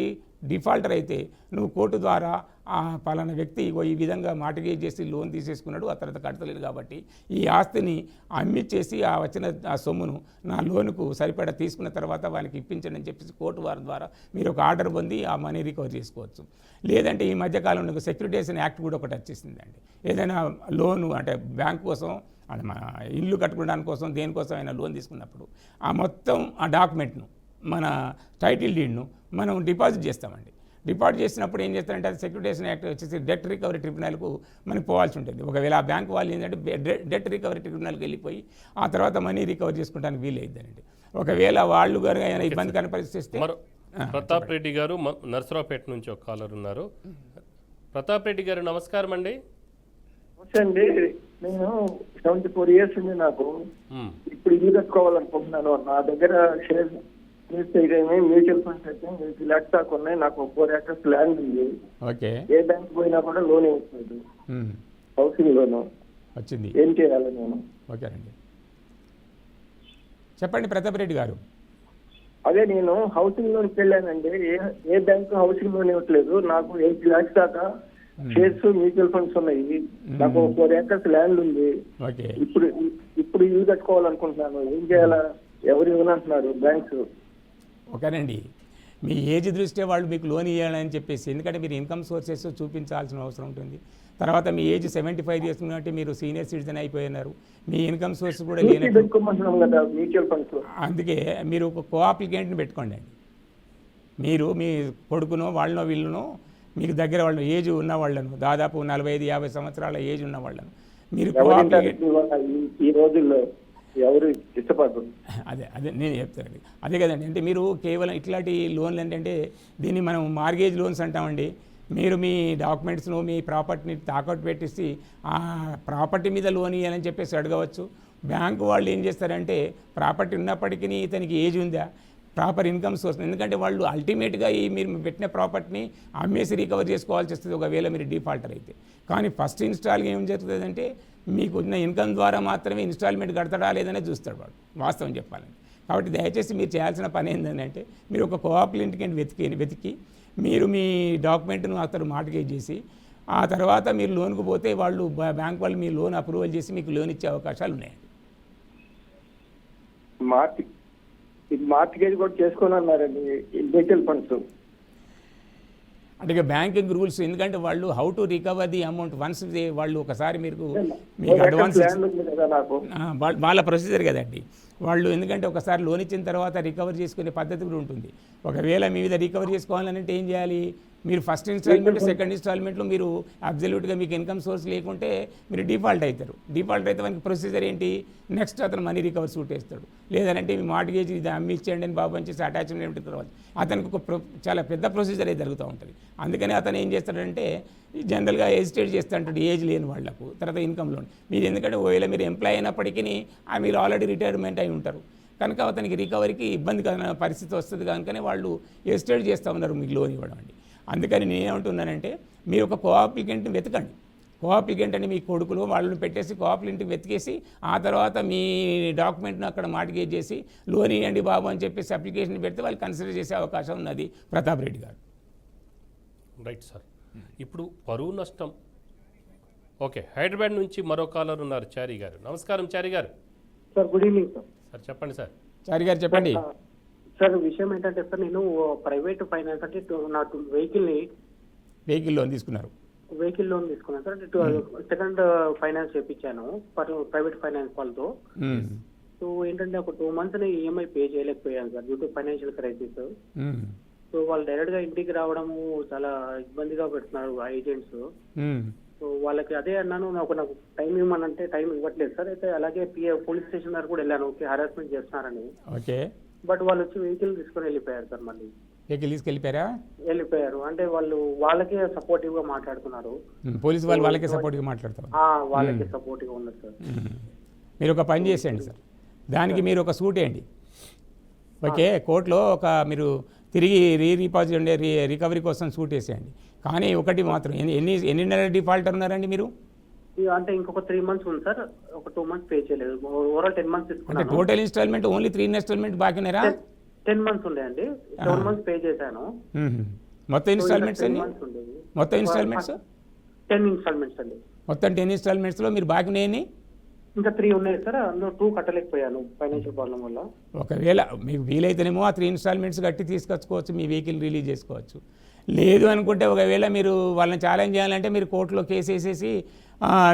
డిఫాల్టర్ అయితే నువ్వు కోర్టు ద్వారా ఆ పలానా వ్యక్తి ఈ విధంగా మార్టిగేజ్ చేసి లోన్ తీసేసుకున్నాడు, ఆ తర్వాత కడతలేదు కాబట్టి ఈ ఆస్తిని అమ్మిచ్చేసి ఆ వచ్చిన ఆ సొమ్మును నా లోనుకు సరిపడా తీసుకున్న తర్వాత వాళ్ళకి ఇప్పించండి అని చెప్పేసి కోర్టు వారి ద్వారా మీరు ఒక ఆర్డర్ పొంది ఆ మనీ రికవర్ చేసుకోవచ్చు. లేదంటే ఈ మధ్యకాలంలో సెక్యూరిటేషన్ యాక్ట్ కూడా ఒకటి వచ్చేసిందండి. ఏదైనా లోను అంటే బ్యాంక్ కోసం అంటే మన ఇల్లు కట్టుకోవడానికి కోసం దేనికోసం అయినా లోన్ తీసుకున్నప్పుడు ఆ మొత్తం ఆ డాక్యుమెంట్ను మన టైటిల్ డీడ్ను మనం డిపాజిట్ చేస్తామండి. డిపాజిట్ చేసినప్పుడు ఏం చేస్తారంటే అది సెక్యూరిటేషన్ యాక్ట్ వచ్చేసి డెట్ రికవరీ ట్రిబ్యునల్కు మనకి పోవాల్సి ఉంటుంది. ఒకవేళ ఆ బ్యాంక్ వాళ్ళు ఏంటంటే డెట్ రికవరీ ట్రిబ్యునల్కి వెళ్ళిపోయి ఆ తర్వాత మనీ రికవర్ చేసుకోవడానికి వీలైద్దండి. ఒకవేళ వాళ్ళు గారు ఏమైనా ఇబ్బందికర పరిస్థితి ప్రతాప్ రెడ్డి గారు నర్సరావుపేట నుంచి ఒక కాలర్ ఉన్నారు. ప్రతాప్ రెడ్డి గారు నమస్కారం అండి. అండి, నేను 74 years ఉంది. నాకు ఇప్పుడు ఇల్లు కట్టుకోవాలనుకుంటున్నాను. నా దగ్గర షేర్స్ మ్యూచువల్ ఫండ్స్ అయితే 80 lakhs దాకా ఉన్నాయి. నాకు 4 acres ల్యాండ్ ఉంది. ఏ బ్యాంక్ పోయినా కూడా లోన్ ఇవ్వట్లేదు, హౌసింగ్ లోన్ వచ్చింది. ఏం చేయాలి నేను? ఓకే అండి, చెప్పండి ప్రతాప్ రెడ్డి గారు. అదే నేను హౌసింగ్ లోన్కి వెళ్ళానండి. ఏ బ్యాంక్ హౌసింగ్ లోన్ ఇవ్వట్లేదు. నాకు 80 lakhs దాకా షేర్స్ మ్యూచువల్ ఫండ్స్ ఉన్నాయి. నాకు 4 acres ల్యాండ్ ఉంది. ఇప్పుడు ఇల్లు కట్టుకోవాలనుకుంటున్నాను. ఏం చేయాలా? ఎవరు ఇవ్వనంటున్నారు బ్యాంక్స్. ఓకేనండి, మీ ఏజ్ దృష్ట్యా వాళ్ళు మీకు లోన్ ఇవ్వాలని చెప్పేసి, ఎందుకంటే మీరు ఇన్కమ్ సోర్సెస్ చూపించాల్సిన అవసరం ఉంటుంది. తర్వాత మీ ఏజ్ 75 years ఉన్నట్టు మీరు సీనియర్ సిటిజన్ అయిపోయినారు, మీ ఇన్కమ్ సోర్స్ కూడా అందుకే మీరు ఒక కోఅప్లికెంట్ని పెట్టుకోండి అండి. మీరు మీ కొడుకునో వాళ్ళనో వీళ్ళనో మీకు దగ్గర వాళ్ళు ఏజ్ ఉన్న వాళ్ళను, దాదాపు 45-50 సంవత్సరాల ఏజ్ ఉన్న వాళ్ళను మీరు ఈ రోజుల్లో ఎవరు ఇష్టపడరు. అదే నేను చెప్తానండి. అదే కదండి, అంటే మీరు కేవలం ఇట్లాంటి లోన్లు ఏంటంటే దీన్ని మనం మార్గేజ్ లోన్స్ అంటామండి. మీరు మీ డాక్యుమెంట్స్ను మీ ప్రాపర్టీని తాకట్టు పెట్టేసి ఆ ప్రాపర్టీ మీద లోన్ ఇవ్వాలని చెప్పేసి అడగవచ్చు. బ్యాంకు వాళ్ళు ఏం చేస్తారంటే ప్రాపర్టీ ఉన్నప్పటికీ ఇతనికి ఏజ్ ఉందా, ప్రాపర్ ఇన్కమ్ సోర్స్. ఎందుకంటే వాళ్ళు అల్టిమేట్గా ఈ మీరు పెట్టిన ప్రాపర్టీని అమ్మేసి రికవర్ చేసుకోవాల్సి వస్తుంది ఒకవేళ మీరు డిఫాల్టర్ అయితే. కానీ ఫస్ట్ ఇన్స్టాల్గా ఏం జరుగుతుందంటే మీకు ఉన్న ఇన్కమ్ ద్వారా మాత్రమే ఇన్స్టాల్మెంట్ కడతాడా లేదనే చూస్తాడు వాడు, వాస్తవం చెప్పాలంటే. కాబట్టి దయచేసి మీరు చేయాల్సిన పని ఏంటంటే మీరు ఒక కోఆపరేటివ్ వెతికి మీరు మీ డాక్యుమెంట్ను అతను మార్టిగేజ్ చేసి ఆ తర్వాత మీరు లోన్కు పోతే వాళ్ళు బ్యాంక్ వాళ్ళు మీ లోన్ అప్రూవల్ చేసి మీకు లోన్ ఇచ్చే అవకాశాలు ఉన్నాయండి. మార్టిగేజ్ కూడా చేసుకోనన్నారండి మ్యూచువల్ ఫండ్స్. అంటే ఇక బ్యాంకింగ్ రూల్స్, ఎందుకంటే వాళ్ళు how to recover the amount once వాళ్ళు ఒకసారి మీకు అడ్వాన్స్ వాళ్ళ ప్రొసీజర్ కదండి వాళ్ళు. ఎందుకంటే ఒకసారి లోన్ ఇచ్చిన తర్వాత రికవర్ చేసుకునే పద్ధతి కూడా ఉంటుంది. ఒకవేళ మీ మీద రికవర్ చేసుకోవాలంటే ఏం చేయాలి, మీరు ఫస్ట్ ఇన్స్టాల్మెంట్ సెకండ్ ఇన్స్టాల్మెంట్లో మీరు అబ్జల్యూట్గా మీకు ఇన్కమ్ సోర్స్ లేకుంటే మీరు డిఫాల్ట్ అవుతారు. డిఫాల్ట్ అయితే మనకి ప్రొసీజర్ ఏంటి, నెక్స్ట్ అతను మనీ రికవర్ సూట్ వేస్తాడు. లేదంటే మీ మార్టిగేజ్ ఇది అమ్మి ఇచ్చేయండి అని బాబు అని చేసి అటాచ్మెంట్ తర్వాత అతనికి ఒక చాలా పెద్ద ప్రొసీజర్ అయితే జరుగుతూ ఉంటుంది. అందుకని అతను ఏం చేస్తాడంటే జనరల్గా హెజిటేట్ చేస్తూ ఉంటాడు ఏజ్ లేని వాళ్లకు. తర్వాత ఇన్కమ్ లోన్ మీరు ఎందుకంటే ఒకవేళ మీరు ఎంప్లాయ్ అయినప్పటికీ మీరు ఆల్రెడీ రిటైర్మెంట్ అయి ఉంటారు కనుక అతనికి రికవరీకి ఇబ్బంది పరిస్థితి వస్తుంది కనుకనే వాళ్ళు హెజిటేట్ చేస్తూ ఉన్నారు మీకు లోన్ ఇవ్వడం అండి. అందుకని నేనేమంటున్నానంటే మీరు ఒక కోఆప్లికెంట్ని వెతకండి. కోఆప్లికెంట్ అని మీ కొడుకులు వాళ్ళని పెట్టేసి కోఆప్లికెంట్ని వెతికేసి ఆ తర్వాత మీ డాక్యుమెంట్ను అక్కడ మార్టిగేజ్ చేసి లోన్ ఇవ్వండి బాబు అని చెప్పేసి అప్లికేషన్ పెడితే వాళ్ళు కన్సిడర్ చేసే అవకాశం ఉన్నది ప్రతాప్ రెడ్డి గారు. Right sir. ఇప్పుడు పరువు నష్టం. ఓకే, హైదరాబాద్ నుంచి మరో కాలర్ ఉన్నారు చారి గారు. నమస్కారం చారి గారు. Sir good evening sir. Sir చెప్పండి సార్. చారి గారు చెప్పండి సార్. విషయం ఏంటంటే సార్ నేను ప్రైవేట్ ఫైనాన్స్ అంటే నా వెహికల్ లోన్ తీసుకున్నారు. వెహికల్ లోన్ తీసుకున్నాను సార్. సెకండ్ ఫైనాన్స్ చేయించాను ప్రైవేట్ ఫైనాన్స్ వాళ్ళతో. సో ఏంటంటే ఒక 2 months ఈఎంఐ పే చేయలేకపోయాను sir due to financial crisis. So వాళ్ళు డైరెక్ట్ గా ఇంటికి రావడము చాలా ఇబ్బందిగా పెడుతున్నారు ఆ ఏజెంట్స్. సో వాళ్ళకి అదే అన్నాను, నాకు టైం ఇవ్వమనంటే టైం ఇవ్వట్లేదు సార్. అయితే అలాగే పోలీస్ స్టేషన్ దగ్గర కూడా వెళ్ళాను, ఓకే హరాస్మెంట్ చేస్తున్నారని. ఓకే, బట్ వాళ్ళు వచ్చి వెహికల్ తీసుకొని వెళ్ళిపోయారు సార్. మళ్ళీ వెహికల్ తీసుకెళ్ళిపోయారా? వెళ్ళిపోయారు. అంటే వాళ్ళు వాళ్ళకే సపోర్టివ్ గా మాట్లాడుతున్నారు. పోలీసు వాళ్ళు వాళ్ళకే సపోర్ట్గా మాట్లాడతారు. వాళ్ళకే సపోర్టివ్ గా ఉన్నారు సార్. మీరు ఒక పని చేసేయండి సార్, దానికి మీరు ఒక సూట్ వేయండి. ఓకే, కోర్టులో ఒక మీరు తిరిగి రీపాజిట్ రికవరీ కోసం సూట్ వేసేయండి. కానీ ఒకటి మాత్రం ఎన్ని నెలల డిఫాల్టర్ ఉన్నారండి మీరు? అంటే ఇంకొక 3 months ఉంది సార్. ఒక 2 months పే చేయలేదు. ఓవరాల్ 10 months తీసుకున్నాను. అంటే టోటల్ ఇన్స్టాల్మెంట్ ఓన్లీ 3 ఇన్స్టాల్మెంట్ బాకీ ఉన్నారా? 10 months ఉండేయండి. 7 months పే చేశాను. మొత్తం ఇన్స్టాల్మెంట్స్ అండి? మొత్తం ఇన్స్టాల్మెంట్స్ 10 installments అండి. మొత్తం 10 ఇన్స్టాల్మెంట్స్లో మీరు బాకీ ఉన్నాయని ఇంకా 3 ఉన్నాయి సార్. అందులో 2 కట్టలేకపోయాను ఫైనాన్షియల్ ప్రాబ్లం వల్ల. ఒకవేళ మీకు వీలైతేనేమో ఆ 3 ఇన్స్టాల్మెంట్స్ కట్టి తీసుకొచ్చుకోవచ్చు, మీ వెహికల్ రిలీజ్ చేసుకోవచ్చు. లేదు అనుకుంటే ఒకవేళ మీరు వాళ్ళని ఛాలెంజ్ చేయాలంటే మీరు కోర్టులో కేసు వేసేసి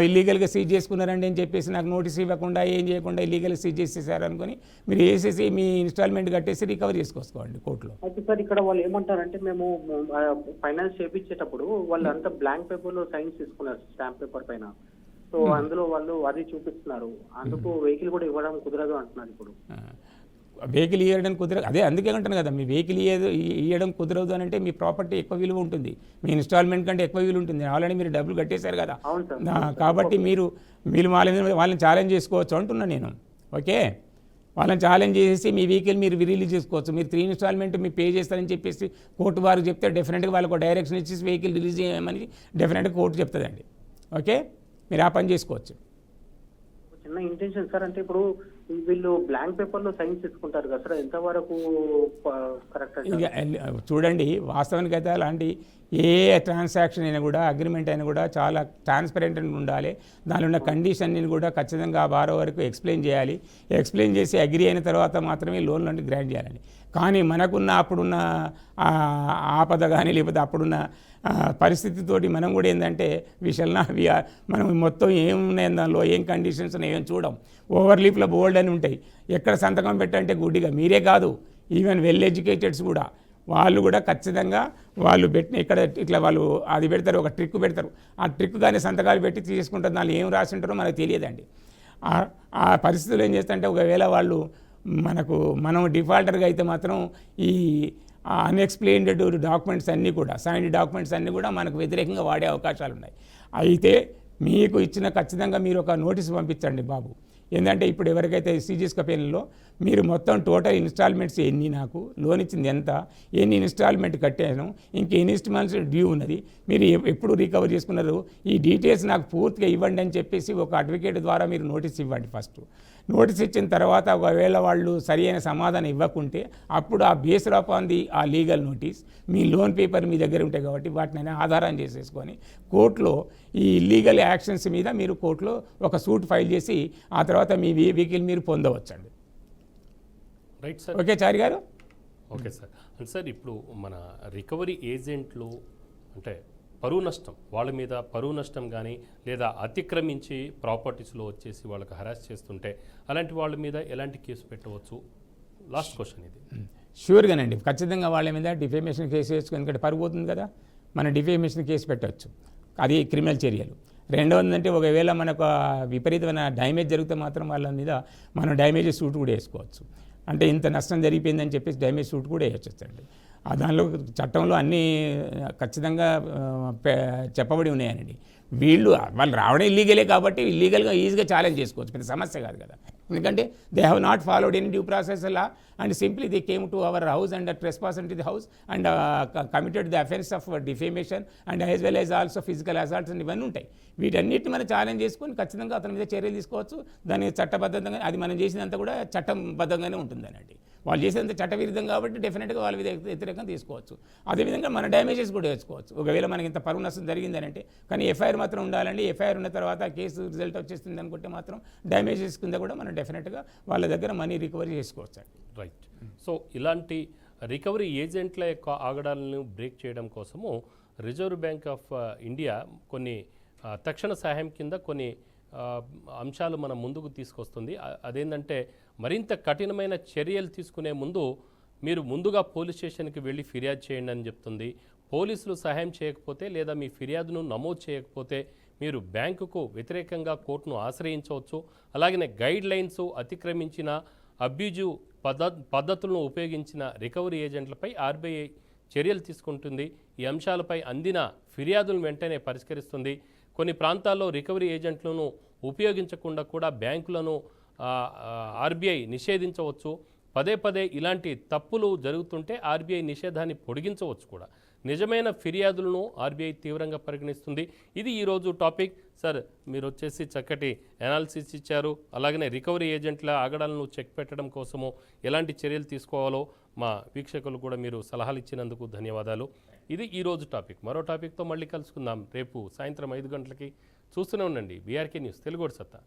ఇల్లీగల్గా సీజ్ చేసుకున్నారండి అని చెప్పేసి నాకు నోటీస్ ఇవ్వకుండా ఏం చేయకుండా ఇల్లీగల్గా సీజ్ చేసేసారు అనుకుని మీరు వేసేసి మీ ఇన్స్టాల్మెంట్ కట్టేసి రికవర్ చేసుకోవాలి కోర్టులో. అయితే సార్ ఇక్కడ వాళ్ళు ఏమంటారంటే మేము ఫైనాన్స్ చేయించేటప్పుడు వాళ్ళు అంతా బ్లాంక్ పేపర్లో సైన్స్ తీసుకున్నారు స్టాంప్ పేపర్ పైన. సో అందులో వాళ్ళు అది చూపిస్తున్నారు, అందుకు వెహికల్ కూడా ఇవ్వడం కుదరదు అంటున్నారు. ఇప్పుడు వెహికల్ ఇవ్వడం కుదరదు, అదే అందుకే అంటాను కదా, మీ వెహికల్ ఇవ్వడం కుదరదు అని అంటే మీ ప్రాపర్టీ ఎక్కువ విలువ ఉంటుంది, మీ ఇన్స్టాల్మెంట్ కంటే ఎక్కువ విలువ ఉంటుంది. ఆల్రెడీ మీరు డబ్బులు కట్టేశారు కదా, కాబట్టి మీరు వాళ్ళని ఛాలెంజ్ చేసుకోవచ్చు అంటున్నా నేను. ఓకే, వాళ్ళని ఛాలెంజ్ చేసి మీ వెహికల్ మీరు రిలీజ్ చేసుకోవచ్చు. మీరు 3 ఇన్స్టాల్మెంట్ మీరు పే చేస్తారని చెప్పేసి కోర్టు వారికి చెప్తే డెఫినెట్గా వాళ్ళకు డైరెక్షన్ ఇచ్చేసి వెహికల్ రిలీజ్ చేయమని డెఫినెట్గా కోర్టు చెప్తుందండి. ఓకే, మీరు ఆ పని చేసుకోవచ్చు. చిన్న ఇంటెన్షన్ సార్, అంటే ఇప్పుడు వీళ్ళు బ్లాంక్ పేపర్లో సైన్స్ తీసుకుంటారు కదా సార్, ఎంతవరకు కరెక్ట్? ఇక చూడండి, వాస్తవానికి అయితే అలాంటి ఏ ట్రాన్సాక్షన్ అయినా కూడా అగ్రిమెంట్ అయినా కూడా చాలా ట్రాన్స్పరెంట్గా ఉండాలి. దానిలో ఉన్న కండిషన్ని కూడా ఖచ్చితంగా ఆ బారో వరకు ఎక్స్ప్లెయిన్ చేయాలి. ఎక్స్ప్లెయిన్ చేసి అగ్రి అయిన తర్వాత మాత్రమే లోన్లు గ్రాంట్ చేయాలండి. కానీ మనకున్న అప్పుడున్న ఆపద కానీ లేకపోతే అప్పుడున్న పరిస్థితితోటి మనం కూడా ఏంటంటే మనం మొత్తం ఏమున్నాయి దానిలో ఏం కండిషన్స్ ఉన్నాయో చూడం. ఓవర్లీఫ్లో బోల్డ్ అని ఉంటాయి, ఎక్కడ సంతకం పెట్టంటే గుడ్డిగా మీరే కాదు, ఈవెన్ వెల్ ఎడ్యుకేటెడ్స్ కూడా వాళ్ళు కూడా ఖచ్చితంగా వాళ్ళు పెట్టిన ఇక్కడ ఇట్లా వాళ్ళు అది పెడతారు, ఒక ట్రిక్ పెడతారు. ఆ ట్రిక్ కానీ సంతకాలు పెట్టి తీసుకుంటారు, దానిలో ఏం రాసి ఉంటారో మనకు తెలియదండి. ఆ పరిస్థితులు ఏం చేస్తారంటే ఒకవేళ వాళ్ళు మనం డిఫాల్టర్గా అయితే మాత్రం ఈ అన్ఎక్స్ప్లెయిన్డ్ డాక్యుమెంట్స్ అన్నీ కూడా సైన్డ్ డాక్యుమెంట్స్ అన్నీ కూడా మనకు వ్యతిరేకంగా వాడే అవకాశాలు ఉన్నాయి. అయితే మీకు ఇచ్చిన ఖచ్చితంగా మీరు ఒక నోటీస్ పంపించండి బాబు, ఏంటంటే ఇప్పుడు ఎవరికైతే సీజీఎస్ కంపెనీలో మీరు మొత్తం టోటల్ ఇన్స్టాల్మెంట్స్ ఎన్ని, నాకు లోన్ ఇచ్చింది ఎంత, ఎన్ని ఇన్స్టాల్మెంట్ కట్టాను, ఇంక ఎన్ని ఇన్స్టాల్మెంట్స్ డ్యూ ఉన్నది, మీరు ఎప్పుడు రికవర్ చేసుకున్నారు, ఈ డీటెయిల్స్ నాకు పూర్తిగా ఇవ్వండి అని చెప్పేసి ఒక అడ్వకేట్ ద్వారా మీరు నోటీస్ ఇవ్వండి. ఫస్ట్ నోటీస్ ఇచ్చిన తర్వాత ఒకవేళ వాళ్ళు సరి అయిన సమాధానం ఇవ్వకుంటే అప్పుడు ఆ బేస్డ్ అపాన్ ది ఆ లీగల్ నోటీస్ మీ లోన్ పేపర్ మీ దగ్గర ఉంటాయి కాబట్టి వాటిని ఆధారం చేసేసుకొని కోర్టులో ఈ లీగల్ యాక్షన్స్ మీద మీరు కోర్టులో ఒక సూట్ ఫైల్ చేసి ఆ తర్వాత మీ వెహికల్ మీరు పొందవచ్చండి. Right sir. Okay Chari garu. Okay sir. అంటే సార్ ఇప్పుడు మన రికవరీ ఏజెంట్లు అంటే పరువు నష్టం, వాళ్ళ మీద పరువు నష్టం కానీ లేదా అతిక్రమించి ప్రాపర్టీస్లో వచ్చేసి వాళ్ళకి హరాస్ చేస్తుంటే అలాంటి వాళ్ళ మీద ఎలాంటి కేసు పెట్టవచ్చు? లాస్ట్ క్వశ్చన్ ఇది. షూర్గానండి, ఖచ్చితంగా వాళ్ళ మీద డిఫేమేషన్ కేసు వేసుకుని, ఎందుకంటే పరుగు పోతుంది కదా, మన డిఫేమేషన్ కేసు పెట్టవచ్చు, అది క్రిమినల్ చర్యలు. రెండవది ఒకవేళ మనకు విపరీతమైన డ్యామేజ్ జరిగితే మాత్రం వాళ్ళ మీద మనం డ్యామేజ్ సూట్ కూడా వేసుకోవచ్చు. అంటే ఇంత నష్టం జరిగిపోయిందని చెప్పేసి డ్యామేజ్ సూట్ కూడా వేయొచ్చండి. దానిలో చట్టంలో అన్నీ ఖచ్చితంగా చెప్పబడి ఉన్నాయనండి. వాళ్ళు రావడం ఇల్లీగలే కాబట్టి ఇల్లీగల్గా ఈజీగా ఛాలెంజ్ చేసుకోవచ్చు, పెద్ద సమస్య కాదు కదా. ఎందుకంటే they have not followed any due process law and simply they came to our house and trespass into the house and committed the offence of defamation and as well as also physical assaults and ఇవన్నీ ఉంటాయి. వీటన్నిటిని మనం ఛాలెంజ్ చేసుకొని ఖచ్చితంగా అతని మీద చర్యలు తీసుకోవచ్చు. దానికి చట్టబద్ధంగా అది మనం చేసినంత కూడా చట్టబద్ధంగానే ఉంటుందనండి. వాళ్ళు చేసేంత చట్టవిరుద్ధం కాబట్టి డెఫినెట్గా వాళ్ళ మీద వ్యతిరేకంగా తీసుకోవచ్చు. అదేవిధంగా మన డ్యామేజెస్ కూడా వేసుకోవచ్చు. ఒకవేళ మనకి ఇంత పరువు నష్టం జరిగిందని అంటే, కానీ ఎఫ్ఐఆర్ మాత్రం ఉండాలండి. ఎఫ్ఐఆర్ ఉన్న తర్వాత కేసు రిజల్ట్ వచ్చేస్తుంది అనుకుంటే మాత్రం డ్యామేజెస్ కింద కూడా మనం డెఫినెట్గా వాళ్ళ దగ్గర మనీ రికవరీ చేసుకోవచ్చు. రైట్. సో ఇలాంటి రికవరీ ఏజెంట్ల యొక్క ఆగడాలను బ్రేక్ చేయడం కోసము రిజర్వ్ బ్యాంక్ ఆఫ్ ఇండియా కొన్ని తక్షణ సహాయం కింద కొన్ని అంశాలు మన ముందుకు తీసుకొస్తుంది. అదేంటంటే మరింత కఠినమైన చర్యలు తీసుకునే ముందు మీరు ముందుగా పోలీస్ స్టేషన్కి వెళ్ళి ఫిర్యాదు చేయండి అని చెప్తుంది. పోలీసులు సహాయం చేయకపోతే లేదా మీ ఫిర్యాదును నమోదు చేయకపోతే మీరు బ్యాంకుకు వ్యతిరేకంగా కోర్టును ఆశ్రయించవచ్చు. అలాగనే గైడ్ లైన్స్ అతిక్రమించిన అబ్యూజివ్ పద్ధతులను ఉపయోగించిన రికవరీ ఏజెంట్లపై ఆర్బీఐ చర్యలు తీసుకుంటుంది. ఈ అంశాలపై అందిన ఫిర్యాదులను వెంటనే పరిష్కరిస్తుంది. కొన్ని ప్రాంతాల్లో రికవరీ ఏజెంట్లను ఉపయోగించకుండా కూడా బ్యాంకులను ఆర్బీఐ నిషేధించవచ్చు. పదే పదే ఇలాంటి తప్పులు జరుగుతుంటే ఆర్బీఐ నిషేధాన్ని పొడిగించవచ్చు కూడా. నిజమైన ఫిర్యాదులను ఆర్బీఐ తీవ్రంగా పరిగణిస్తుంది. ఇది ఈరోజు టాపిక్. సార్ మీరు వచ్చేసి చక్కటి అనాలిసిస్ ఇచ్చారు. అలాగనే రికవరీ ఏజెంట్ల ఆగడాలను చెక్ పెట్టడం కోసము ఎలాంటి చర్యలు తీసుకోవాలో మా వీక్షకులు కూడా మీరు సలహాలు ఇచ్చినందుకు ధన్యవాదాలు. ఇది ఈరోజు టాపిక్. మరో టాపిక్తో మళ్ళీ కలుసుకుందాం రేపు సాయంత్రం 5 గంటలకి. చూస్తూనే ఉండండి బీఆర్కే న్యూస్ తెలుగు సత్తా.